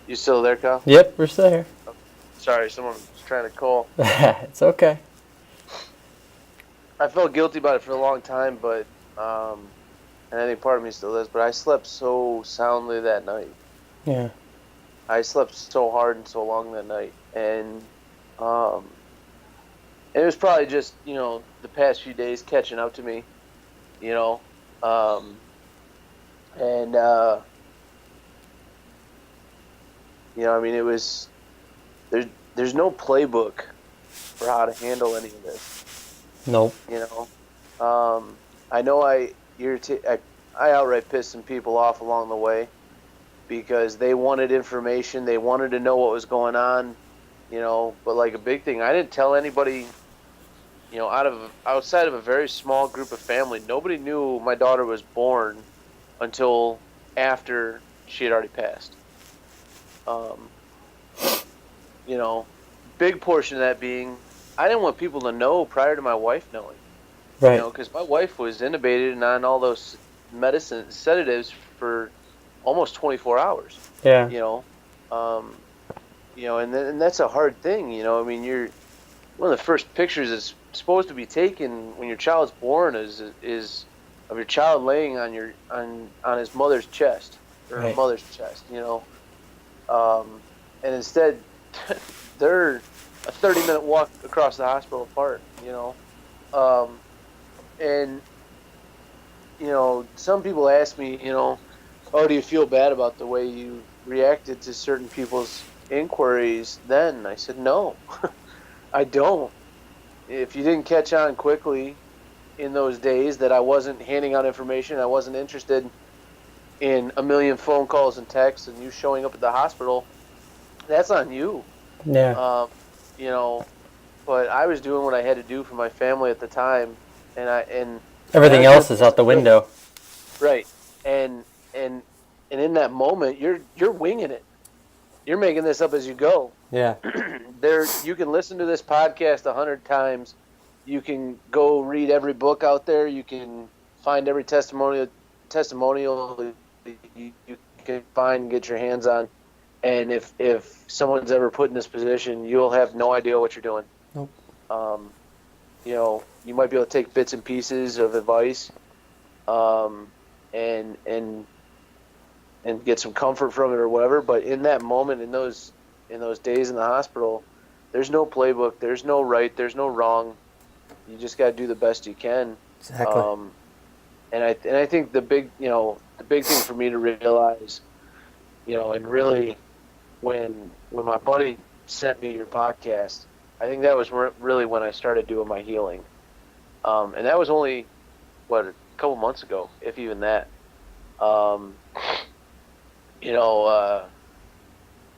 You still there, Kyle? Yep, we're still here. Sorry, someone was trying to call. It's okay. I felt guilty about it for a long time, but and I think part of me still does. But I slept so soundly that night. Yeah. I slept so hard and so long that night, um, and it was probably just the past few days catching up to me, you know, um, and I mean, it was there's there's no playbook for how to handle any of this, Nope. you know. I know I outright pissed some people off along the way because they wanted information, they wanted to know what was going on, but like a big thing, I didn't tell anybody, outside of a very small group of family, nobody knew my daughter was born until after she had already passed. Um, you know, Big portion of that being I didn't want people to know prior to my wife knowing, Right. because my wife was intubated and on all those medicine sedatives for almost 24 hours, Yeah. you know, um, and that's a hard thing, I mean, you're one of the first pictures that's supposed to be taken when your child's born is of your child laying on his mother's chest or her Right. mother's chest, and instead they're a 30-minute walk across the hospital apart, um, and some people ask me, oh, do you feel bad about the way you reacted to certain people's inquiries then? I said, no, I don't. If you didn't catch on quickly in those days that I wasn't handing out information, I wasn't interested in a million phone calls and texts and you showing up at the hospital, that's on you. Yeah. Um, you know, but I was doing what I had to do for my family at the time, and I Everything was doing else the is best out I the could. window. Right. And and and in that moment, you're winging it. You're making this up as you go. Yeah. You can listen to this podcast 100 times. You can go read every book out there. You can find every testimonial you can find and get your hands on. And if someone's ever put in this position, you'll have no idea what you're doing. Nope. Um, you might be able to take bits and pieces of advice, um, and get some comfort from it or whatever. But in that moment, in those days in the hospital, there's no playbook, there's no right, there's no wrong. You just got to do the best you can. Exactly. And I think the big thing for me to realize, and really when my buddy sent me your podcast, I think that was really when I started doing my healing. And that was only a couple months ago, if even that. Um, you know,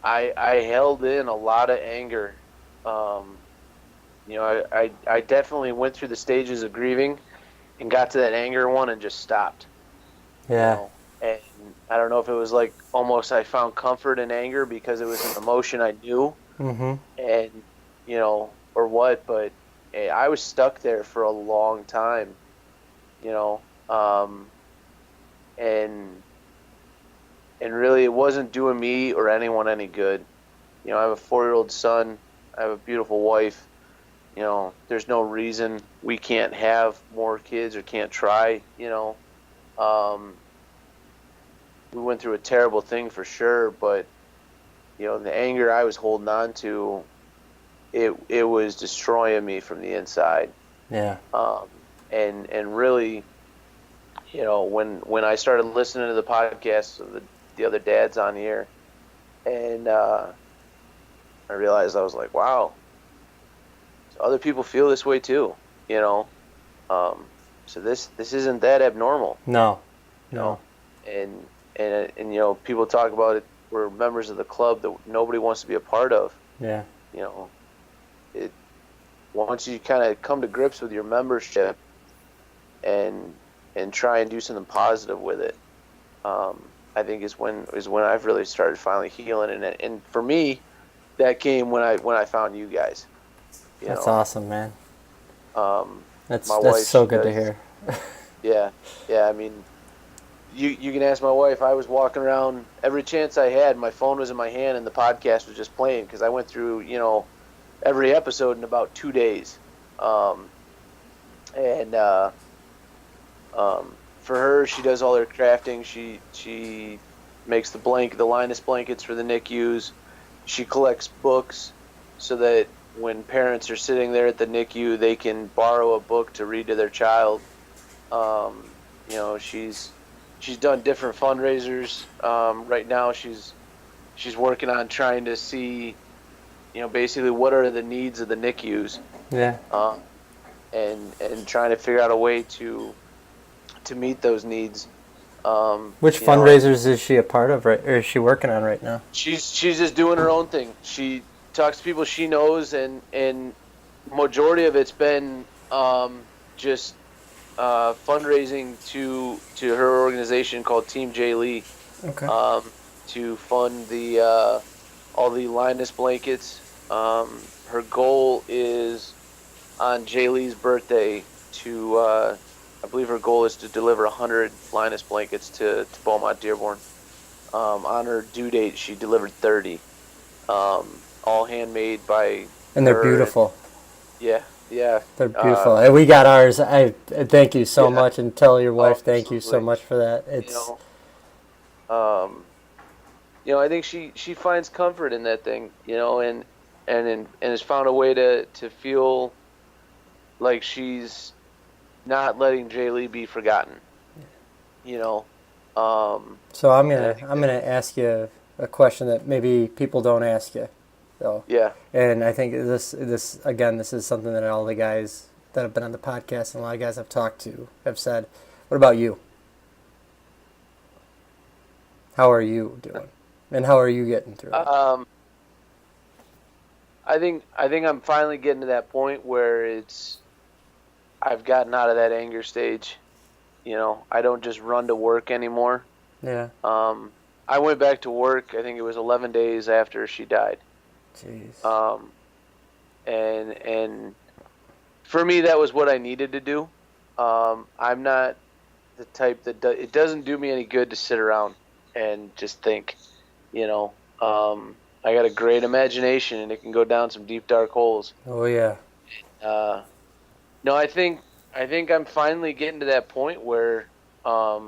I held in a lot of anger. Um, I definitely went through the stages of grieving and got to that anger one and just stopped. You Yeah. know, and I don't know if it was like almost I found comfort in anger because it was an emotion I knew, Mm-hmm. and or what, but I was stuck there for a long time. You know, and really it wasn't doing me or anyone any good. I have a 4-year-old son. I have a beautiful wife. There's no reason we can't have more kids or can't try. Um, we went through a terrible thing for sure, but the anger I was holding on to, it was destroying me from the inside. Yeah. Um, and really, when I started listening to the podcast of the other dads on here, and I realized, I was like, wow, so other people feel this way too, um, so this isn't that abnormal, No, you no. know, and people talk about it. We're members of the club that nobody wants to be a part of. Yeah. You know, it once you kind of come to grips with your membership and try and do something positive with it, I think is when I've really started finally healing. And for me, that came when I found you guys. That's awesome, man. Um, That's my wife, so she good to does. hear. Yeah, yeah. I mean, you can ask my wife. I was walking around every chance I had. My phone was in my hand, and the podcast was just playing because I went through every episode in about 2 days. Um, and for her, she does all her crafting. She makes the Linus blankets for the NICUs. She collects books so that when parents are sitting there at the NICU, they can borrow a book to read to their child. She's done different fundraisers. Right now, she's working on trying to see, basically what are the needs of the NICUs, Yeah. and trying to figure out a way to meet those needs. Which And fundraisers is she a part of, right? Or is she working on right now? she's just doing her own thing. She talks to people she knows, and majority of it's been just fundraising to her organization called Team Jailee, Okay. to fund the all the Linus blankets. Her goal is on Jaylee's birthday to I believe her goal is to deliver 100 Linus blankets to Beaumont Dearborn. On her due date, she delivered 30, all handmade by And they're her. beautiful. Yeah, yeah. They're beautiful. And we got ours. I thank you so Yeah. much, and tell your wife Oh, thank you so absolutely. much for that. You It's know, I think she finds comfort in that thing, and has found a way to feel like she's not letting Jaylee be forgotten. You know, so I'm and I gonna think I'm gonna ask you a question that maybe people don't ask you, though. yeah, And I think this again, this is something that all the guys that have been on the podcast and a lot of guys I've talked to have said. What about you? How are you doing? And how are you getting through it? I think I'm finally getting to that point where I've gotten out of that anger stage. I don't just run to work anymore. Yeah. I went back to work. I think it was 11 days after she died. Jeez. And for me, that was what I needed to do. I'm not the type that it doesn't do me any good to sit around and just think. I got a great imagination, and it can go down some deep, dark holes. Oh yeah. No, I think I'm finally getting to that point where I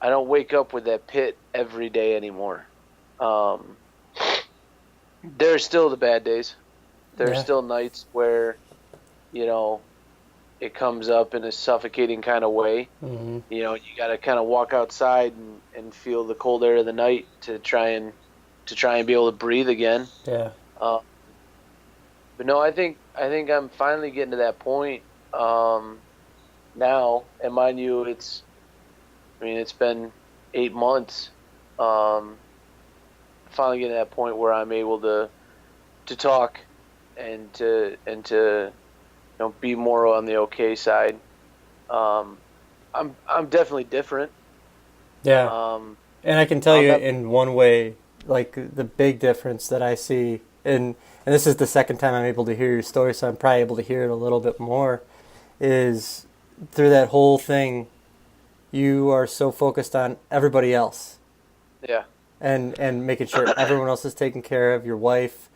don't wake up with that pit every day anymore. There's still the bad days. There's still nights where, it comes up in a suffocating kind of way. Mm-hmm. You got to kind of walk outside and feel the cold air of the night to try and be able to breathe again. Yeah. But no, I think I'm finally getting to that point now. And mind you, it's been 8 months. Finally getting to that point where I'm able to talk and to be more on the okay side. I'm definitely different. Yeah. And I can tell you in one way, like the big difference that I see, and this is the second time I'm able to hear your story, so I'm probably able to hear it a little bit more, is through that whole thing, you are so focused on everybody else. Yeah. And making sure everyone else is taken care of, your wife,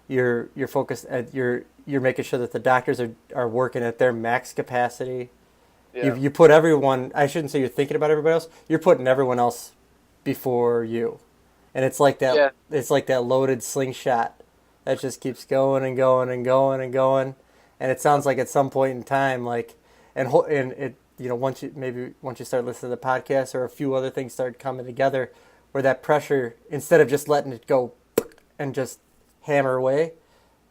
you're focused at you're making sure that the doctors are working at their max capacity. Yeah. You put everyone, I shouldn't say you're thinking about everybody else, you're putting everyone else before you. And it's like that. It's like that loaded slingshot that just keeps going and going and going and going. And it sounds like at some point in time, like, and it, once you start listening to the podcast or a few other things start coming together, where that pressure, instead of just letting it go and just hammer away,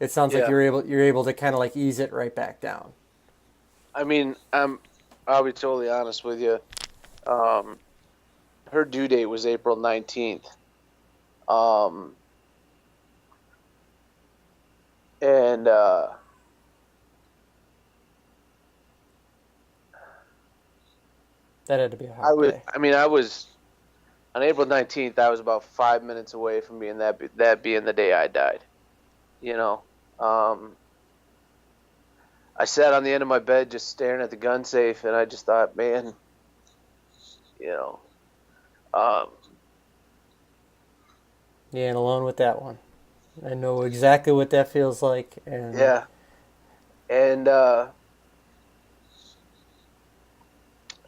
it sounds like Yeah. you're able to kind of like ease it right back down. I mean, I'll be totally honest with you. Her due date was April 19th. And That had to be a hard day. I was on April 19th. I was about 5 minutes away from being that being the day I died. You know, I sat on the end of my bed just staring at the gun safe, and I just thought, man, you know, You ain't alone with that one. I know exactly what that feels like. And yeah, and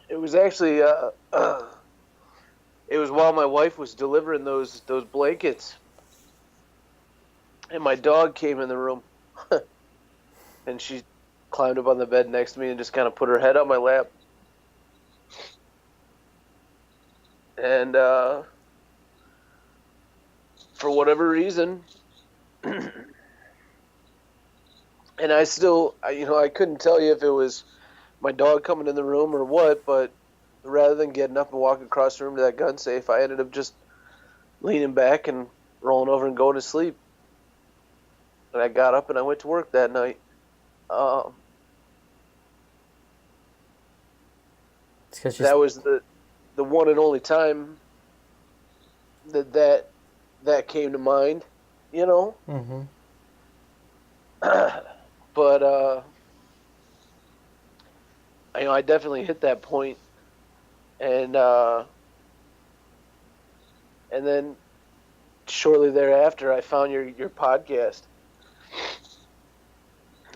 it was actually it was while my wife was delivering those blankets, and my dog came in the room, and she climbed up on the bed next to me and just kind of put her head on my lap, and for whatever reason, and I couldn't tell you if it was my dog coming in the room or what, but rather than getting up and walking across the room to that gun safe, I ended up just leaning back and rolling over and going to sleep. And I got up and I went to work that night. That was the one and only time that came to mind, you know. Mm-hmm. But I definitely hit that point, and then shortly thereafter, I found your podcast,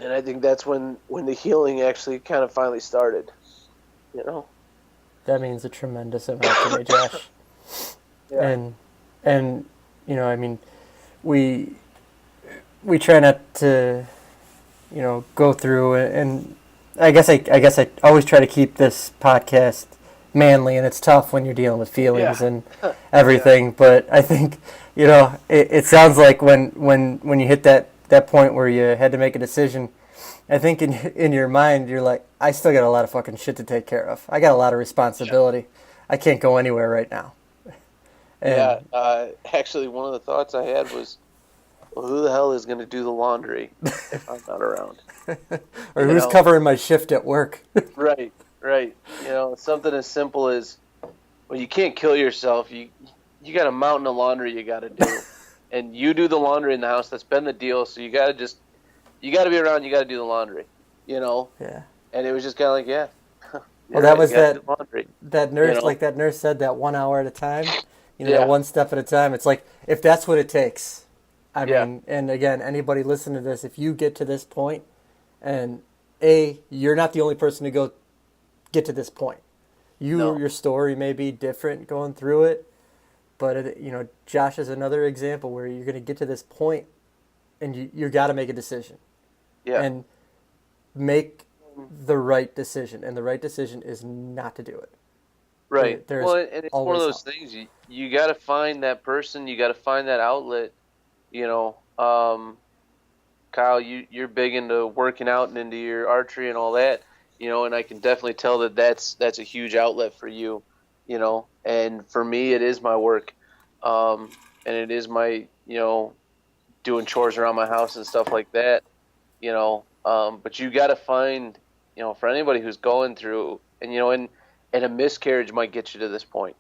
and I think that's when the healing actually kind of finally started, you know. That means a tremendous amount to me, Josh. Yeah. And I mean, we try not to, go through and I guess I always try to keep this podcast manly, and it's tough when you're dealing with feelings and everything. Yeah. But I think, it sounds like when you hit that point where you had to make a decision, I think in your mind you're like, I still got a lot of fucking shit to take care of. I got a lot of responsibility. Yeah. I can't go anywhere right now. And actually, one of the thoughts I had was, well, who the hell is going to do the laundry if I'm not around? Or who's covering my shift at work? Right. Something as simple as, well, you can't kill yourself. You got a mountain of laundry you got to do, and you do the laundry in the house. That's been the deal. So you got to be around. You got to do the laundry. Yeah. And it was just kind of like, yeah. Well, that was that nurse, like that nurse said, that 1 hour at a time. That one step at a time. It's like, if that's what it takes. I mean, and again, anybody listening to this, if you get to this point, and you're not the only person to get to this point. Your story may be different going through it, but Josh is another example where you're going to get to this point, and you got to make a decision. Yeah. And make the right decision, and the right decision is not to do it. Right. Well, and it's one of those things. You got to find that person. You got to find that outlet. Kyle, you're big into working out and into your archery and all that. And I can definitely tell that's a huge outlet for you. And for me, it is my work, and it is my doing chores around my house and stuff like that. But you got to find for anybody who's going through and a miscarriage might get you to this point,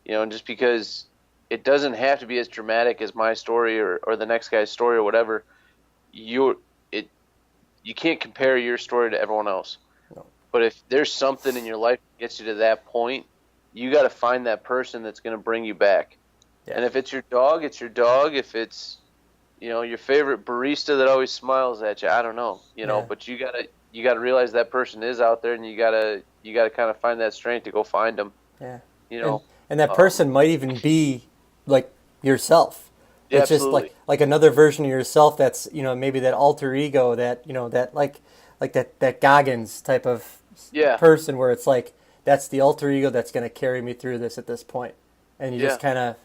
just because it doesn't have to be as dramatic as my story or the next guy's story or whatever. You can't compare your story to everyone else. No. But if there's something in your life that gets you to that point, you got to find that person that's going to bring you back. Yeah. And if it's your dog, it's your dog. If it's your favorite barista that always smiles at you, I don't know, but you gotta realize that person is out there, and you gotta kind of find that strength to go find them. Yeah. And that person might even be like yourself. It's absolutely. Just like another version of yourself that's maybe that alter ego that that like like that Goggins type of Yeah. person where it's like that's the alter ego that's going to carry me through this at this point, and you Yeah. just kind of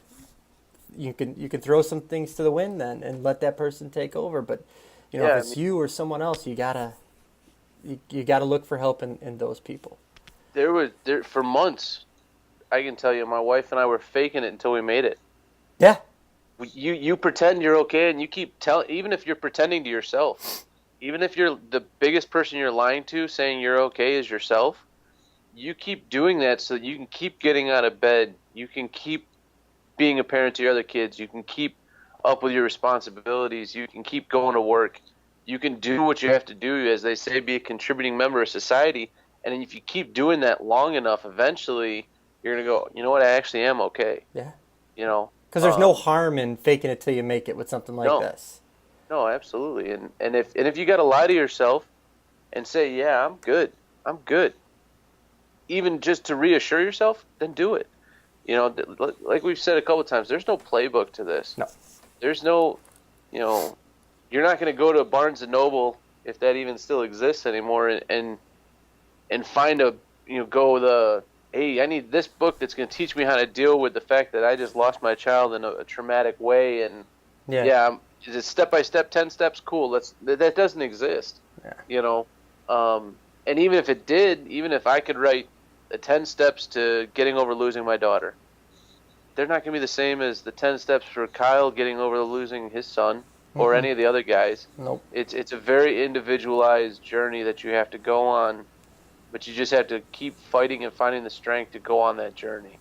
you can throw some things to the wind then and let that person take over. But if Yeah. I it's mean, you or someone else, you gotta look for help in those people. there for months. I can tell you, my wife and I were faking it until we made it. Yeah, You pretend you're okay, and you keep telling, even if you're pretending to yourself, even if you're the biggest person you're lying to, saying you're okay is yourself. You keep doing that so that you can keep getting out of bed. You can keep being a parent to your other kids. You can keep up with your responsibilities. You can keep going to work. You can do what you have to do, as they say, be a contributing member of society. And if you keep doing that long enough, eventually you're gonna go, you know what? I actually am okay. yeah. You know, Because there's no harm in faking it till you make it with something like no, this. no, absolutely. And if you got to lie to yourself and say, yeah, I'm good, even just to reassure yourself, then do it. Like we've said a couple of times, there's no playbook to this. No. There's no, you know, you're not going to go to Barnes and Noble, if that even still exists anymore, and find hey, I need this book that's going to teach me how to deal with the fact that I just lost my child in a traumatic way, and Yeah. is it step by step, 10 steps? Cool. That doesn't exist. Yeah. And even if it did, even if I could write the 10 steps to getting over losing my daughter, they're not going to be the same as the 10 steps for Kyle getting over losing his son or any of the other guys. Nope. It's a very individualized journey that you have to go on, but you just have to keep fighting and finding the strength to go on that journey.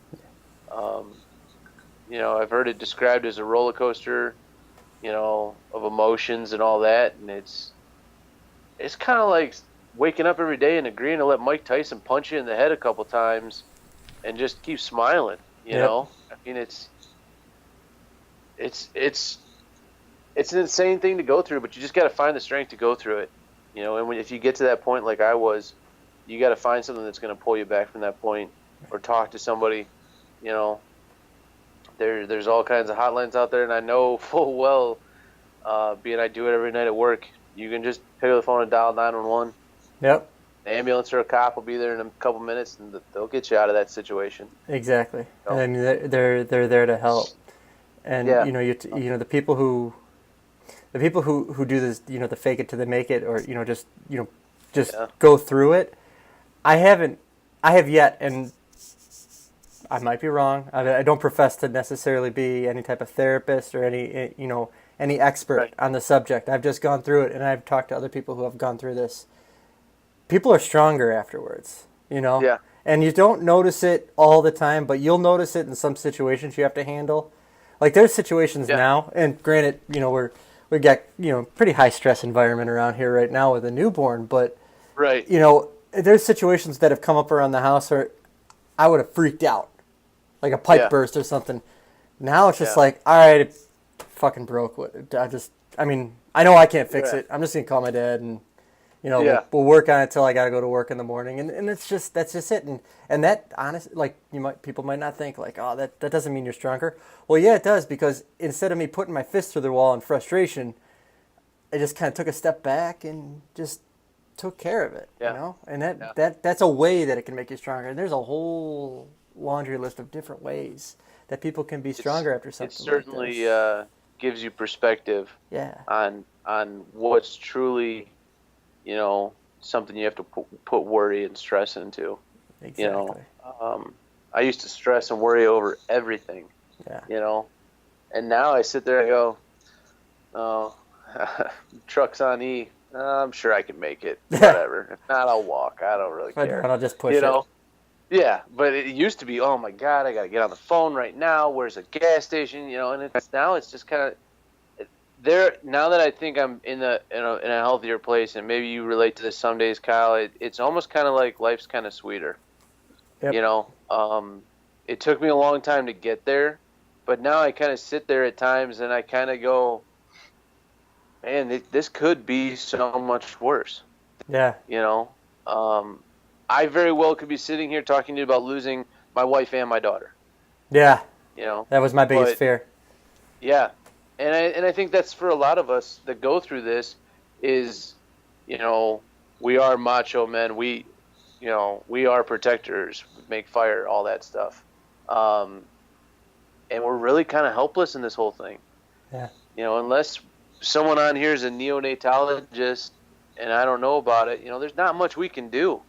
I've heard it described as a roller coaster, of emotions and all that, and it's kind of like waking up every day and agreeing to let Mike Tyson punch you in the head a couple times and just keep smiling, you know? I mean, it's an insane thing to go through, but you just got to find the strength to go through it, and if you get to that point like I was, you got to find something that's going to pull you back from that point, or talk to somebody, there's all kinds of hotlines out there, and I know full well, being I do it every night at work, you can just pick up the phone and dial 911. Yep. The ambulance or a cop will be there in a couple minutes, and they'll get you out of that situation. Exactly. I mean, they're there to help. And Yeah. the people who do this, the fake it till they make it, or just go through it. I have yet, and I might be wrong. I don't profess to necessarily be any type of therapist or any expert on the subject. I've just gone through it, and I've talked to other people who have gone through this. People are stronger afterwards, Yeah. And you don't notice it all the time, but you'll notice it in some situations you have to handle. Like there's situations now, and granted, we got pretty high stress environment around here right now with a newborn, but Right. there's situations that have come up around the house where I would have freaked out, like a pipe burst or something. Now it's just like, all right, it fucking broke. I know I can't fix it. I'm just gonna call my dad and we'll work on it till I gotta go to work in the morning, and that's just it. And that honest, like people might not think like, oh, that doesn't mean you're stronger. Well, yeah, it does, because instead of me putting my fist through the wall in frustration, I just kind of took a step back and just took care of it. And that's a way that it can make you stronger. And there's a whole laundry list of different ways that people can be stronger after something. It certainly like this. gives you perspective. Yeah. On what's truly, something you have to put worry and stress into. Exactly. I used to stress and worry over everything. Yeah. And now I sit there and go, oh, truck's on E. I'm sure I can make it. Whatever. If not, I'll walk. I don't really care. And I'll just push it. Yeah, but it used to be, oh my God, I got to get on the phone right now. Where's a gas station? And now it's just kind of there. Now that I think I'm in a healthier place, and maybe you relate to this some days, Kyle. It's almost kind of like life's kind of sweeter. Yep. It took me a long time to get there, but now I kind of sit there at times and I kind of go, man, this could be so much worse. Yeah. I very well could be sitting here talking to you about losing my wife and my daughter. Yeah. That was my biggest fear. Yeah. And I think that's for a lot of us that go through this is, we are macho men. We are protectors, make fire, all that stuff. And we're really kind of helpless in this whole thing. Yeah. Unless someone on here is a neonatologist and I don't know about it, there's not much we can do.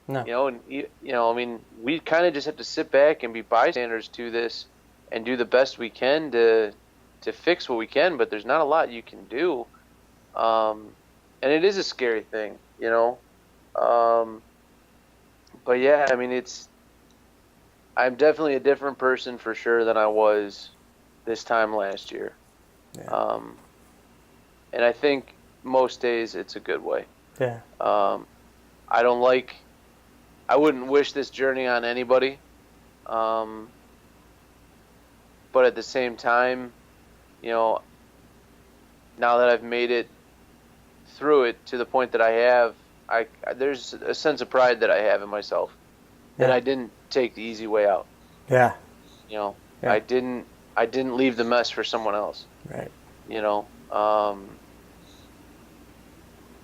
No. I mean, we kind of just have to sit back and be bystanders to this and do the best we can to fix what we can, but there's not a lot you can do. And it is a scary thing, but yeah, I mean, I'm definitely a different person for sure than I was this time last year. Yeah. And I think most days it's a good way. Yeah. I wouldn't wish this journey on anybody. But at the same time, now that I've made it through it to the point that I have, there's a sense of pride that I have in myself that I didn't take the easy way out. Yeah. Yeah. I didn't leave the mess for someone else. Right.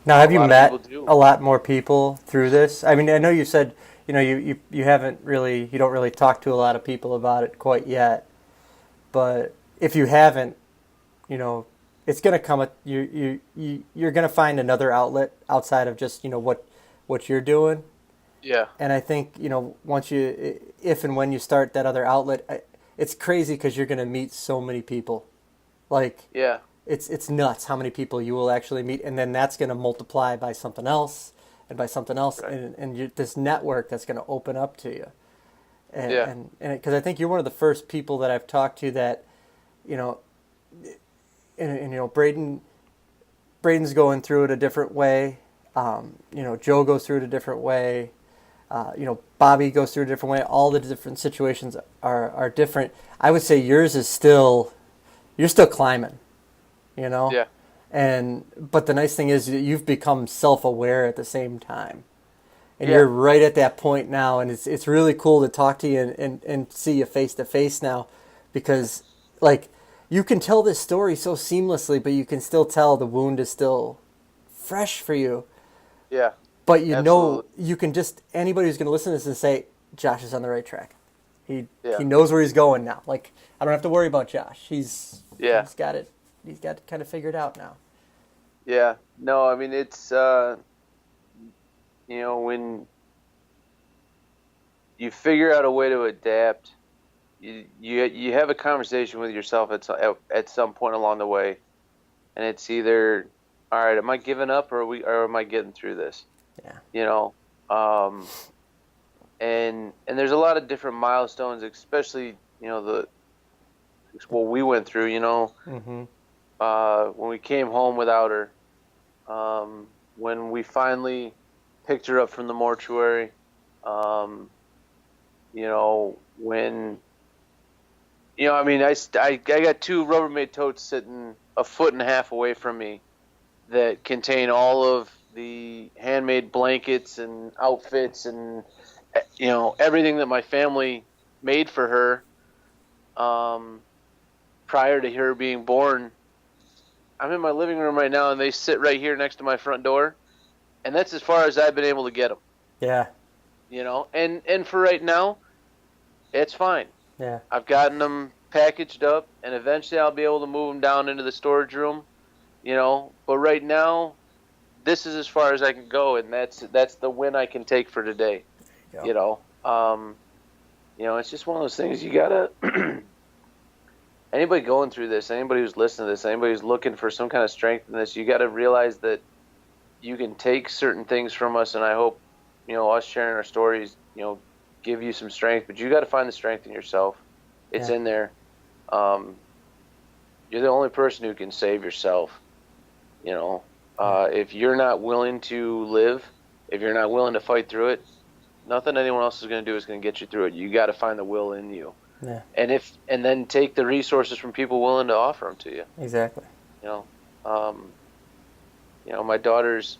Now, have you met a lot more people through this? I mean, I know you said, you don't really talk to a lot of people about it quite yet. But if you haven't, it's going to come. You're going to find another outlet outside of just what you're doing. Yeah. And I think if and when you start that other outlet, it's crazy because you're going to meet so many people. Like, yeah, it's nuts how many people you will actually meet, and then that's going to multiply by something else and by something else, right. and this network that's going to open up to you. And because I think you're one of the first people that I've talked to that, Braden's going through it a different way. Joe goes through it a different way. Bobby goes through it a different way. All the different situations are different. I would say yours is you're still climbing, Yeah. But the nice thing is you've become self-aware at the same time. And you're right at that point now, and it's really cool to talk to you and see you face to face now, because you can tell this story so seamlessly, but you can still tell the wound is still fresh for you. Yeah. But you can anybody who's going to listen to this and say, Josh is on the right track. He knows where he's going now. I don't have to worry about Josh. He's got it. He's got it kind of figured out now. Yeah. No, I mean, it's, when you figure out a way to adapt, you have a conversation with yourself at some point along the way, and it's either, all right, am I giving up or am I getting through this? Yeah. And there's a lot of different milestones, especially what we went through. Mm-hmm. When we came home without her, when we finally picked her up from the mortuary, I got 2 Rubbermaid totes sitting a foot and a half away from me that contain all of the handmade blankets and outfits and everything that my family made for her prior to her being born. I'm in my living room right now, and they sit right here next to my front door, and that's as far as I've been able to get them. Yeah. And for right now, it's fine. Yeah. I've gotten them packaged up, and eventually I'll be able to move them down into the storage room, But right now, this is as far as I can go, and that's the win I can take for today. It's just one of those things you gotta. Anybody going through this, anybody who's listening to this, anybody who's looking for some kind of strength in this, you got to realize that you can take certain things from us, and I hope, us sharing our stories, give you some strength, but you got to find the strength in yourself. It's in there. You're the only person who can save yourself. If you're not willing to live, if you're not willing to fight through it, nothing anyone else is going to do is going to get you through it. You got to find the will in you. Yeah. And then take the resources from people willing to offer them to you. Exactly. My daughter's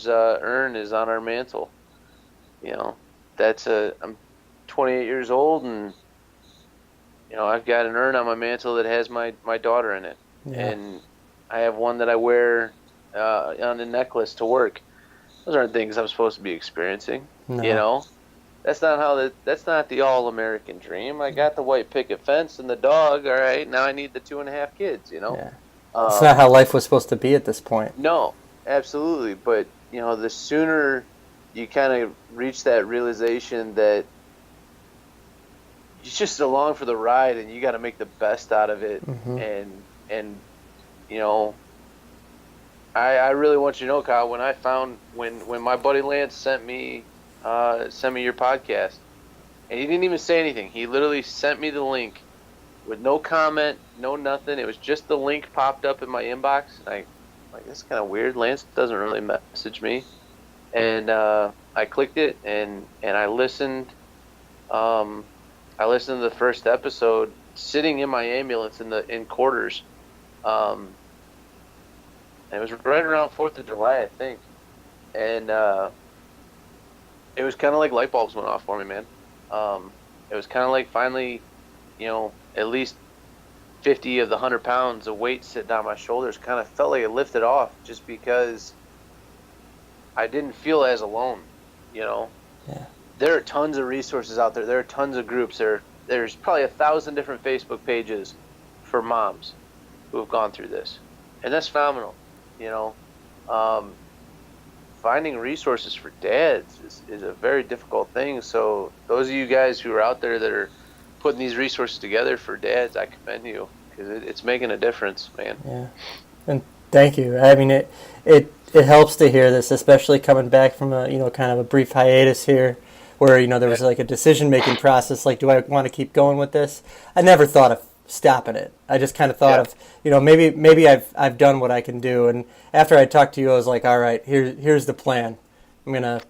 urn is on our mantle. I'm 28 years old, and I've got an urn on my mantle that has my daughter in it, and I have one that I wear on a necklace to work. those aren't things I'm supposed to be experiencing. You No. know, that's not the all American dream. I got the white picket fence and the dog. All right, now I need the 2.5 kids. Yeah. It's not Um, how life was supposed to be at this point. no, absolutely. But the sooner you kind of reach that realization that you're just along for the ride and you got to make the best out of it, Hmm. and you know, I really want you to know, Kyle. When my buddy Lance sent me your podcast, and he didn't even say anything. He literally sent me the link with no comment, no nothing. It was just the link popped up in my inbox, and I'm like, this is kind of weird. Lance doesn't really message me, and I clicked it and I listened. I listened to the first episode sitting in my ambulance in quarters. Um, and it was right around 4th of July, I think, and it was kind of like light bulbs went off for me, man. It was kind of like finally, at least 50 of the 100 pounds of weight sitting on my shoulders kind of felt like it lifted off just because I didn't feel as alone, you know. Yeah. There are tons of resources out there. There are tons of groups. There's probably 1,000 different Facebook pages for moms who have gone through this, and that's phenomenal, you know. Um, Finding resources for dads is a very difficult thing. So those of you guys who are out there that are putting these resources together for dads, I commend you because it's making a difference, man. Yeah. And thank you. I mean, it helps to hear this, especially coming back from a kind of a brief hiatus here, where there was like a decision making process. Like, do I want to keep going with this? I never thought of stopping it. I just kind of thought of maybe I've done what I can do. And after I talked to you, I was like, all right, here's the plan. I'm gonna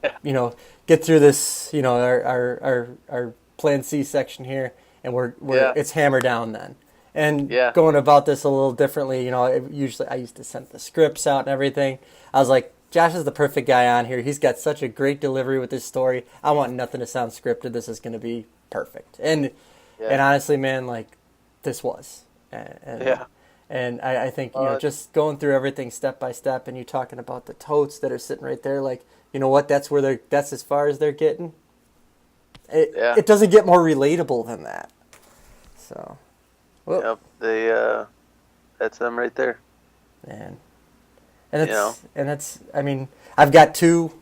get through this our plan C section here, and we're it's hammer down then. And going about this a little differently, usually I used to send the scripts out and everything. I was like, Josh is the perfect guy on here. He's got such a great delivery with this story. I want nothing to sound scripted. This is going to be perfect. And honestly, man, like this was. And I think just going through everything step by step, and you talking about the totes that are sitting right there, like what? That's as far as they're getting. It doesn't get more relatable than that. So. Well, yep, that's them right there. Man. And it's I mean, I've got two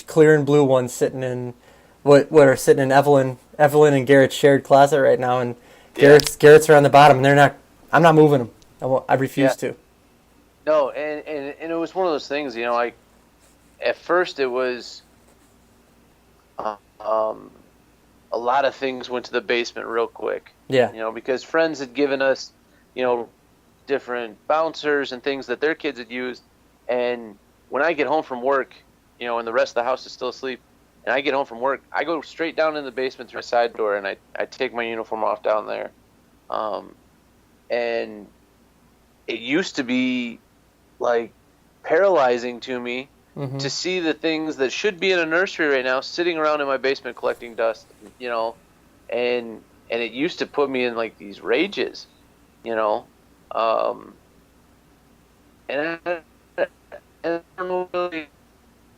clear and blue ones sitting in what are sitting in Evelyn and Garrett's shared closet right now, and Garrett's are on the bottom, and I'm not moving them. I refuse to. No, and it was one of those things, like at first it was a lot of things went to the basement real quick. Yeah. Because friends had given us, different bouncers and things that their kids had used. And when I get home from work, and the rest of the house is still asleep, and I get home from work, I go straight down in the basement through my side door, and I take my uniform off down there. And it used to be like paralyzing to me to see the things that should be in a nursery right now sitting around in my basement collecting dust, and it used to put me in like these rages, and I don't know really,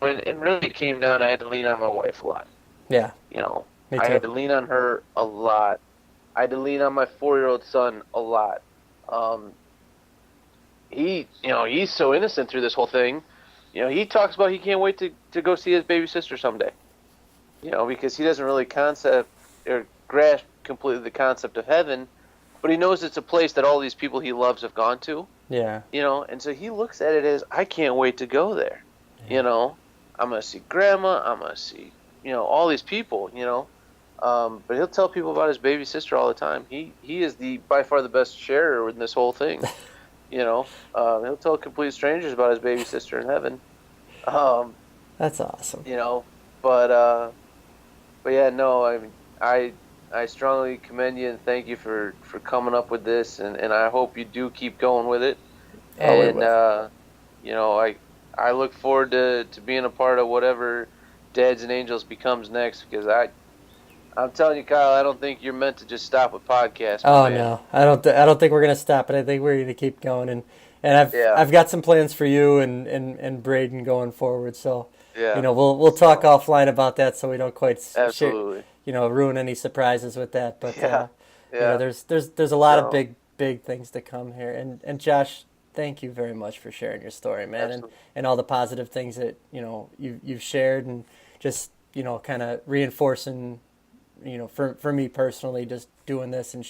when it really came down, I had to lean on my wife a lot. Yeah. I had to lean on her a lot. I had to lean on my 4-year-old son a lot. He's so innocent through this whole thing. He talks about he can't wait to go see his baby sister someday. Because he doesn't really grasp completely the concept of heaven, but he knows it's a place that all these people he loves have gone to. Yeah. And so he looks at it as, I can't wait to go there. Yeah. I'm going to see grandma, I'm going to see, all these people, but he'll tell people about his baby sister all the time. He is by far the best sharer in this whole thing. He'll tell complete strangers about his baby sister in heaven. That's awesome. But yeah, no, I mean, I strongly commend you and thank you for coming up with this, and I hope you do keep going with it. And I look forward to being a part of whatever Dads and Angels becomes next, because I'm telling you, Kyle, I don't think you're meant to just stop with podcasts. Oh, man. No. I don't think we're going to stop it. I think we're going to keep going. And, And Yeah. I've got some plans for you and Braden going forward. So, Yeah. we'll talk offline about that so we don't quite Absolutely. ruin any surprises with that. But Yeah. Yeah. there's a lot of So, big things to come here. And Josh, thank you very much for sharing your story, man, absolutely. and all the positive things that you've shared, and just kind of reinforcing, for me personally, just doing this and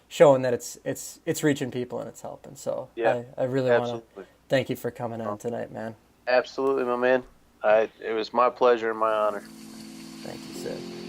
showing that it's reaching people and it's helping. So Yeah. I really want to Absolutely. thank you for coming on tonight, man. Absolutely, my man. It was my pleasure and my honor. Thank you, sir.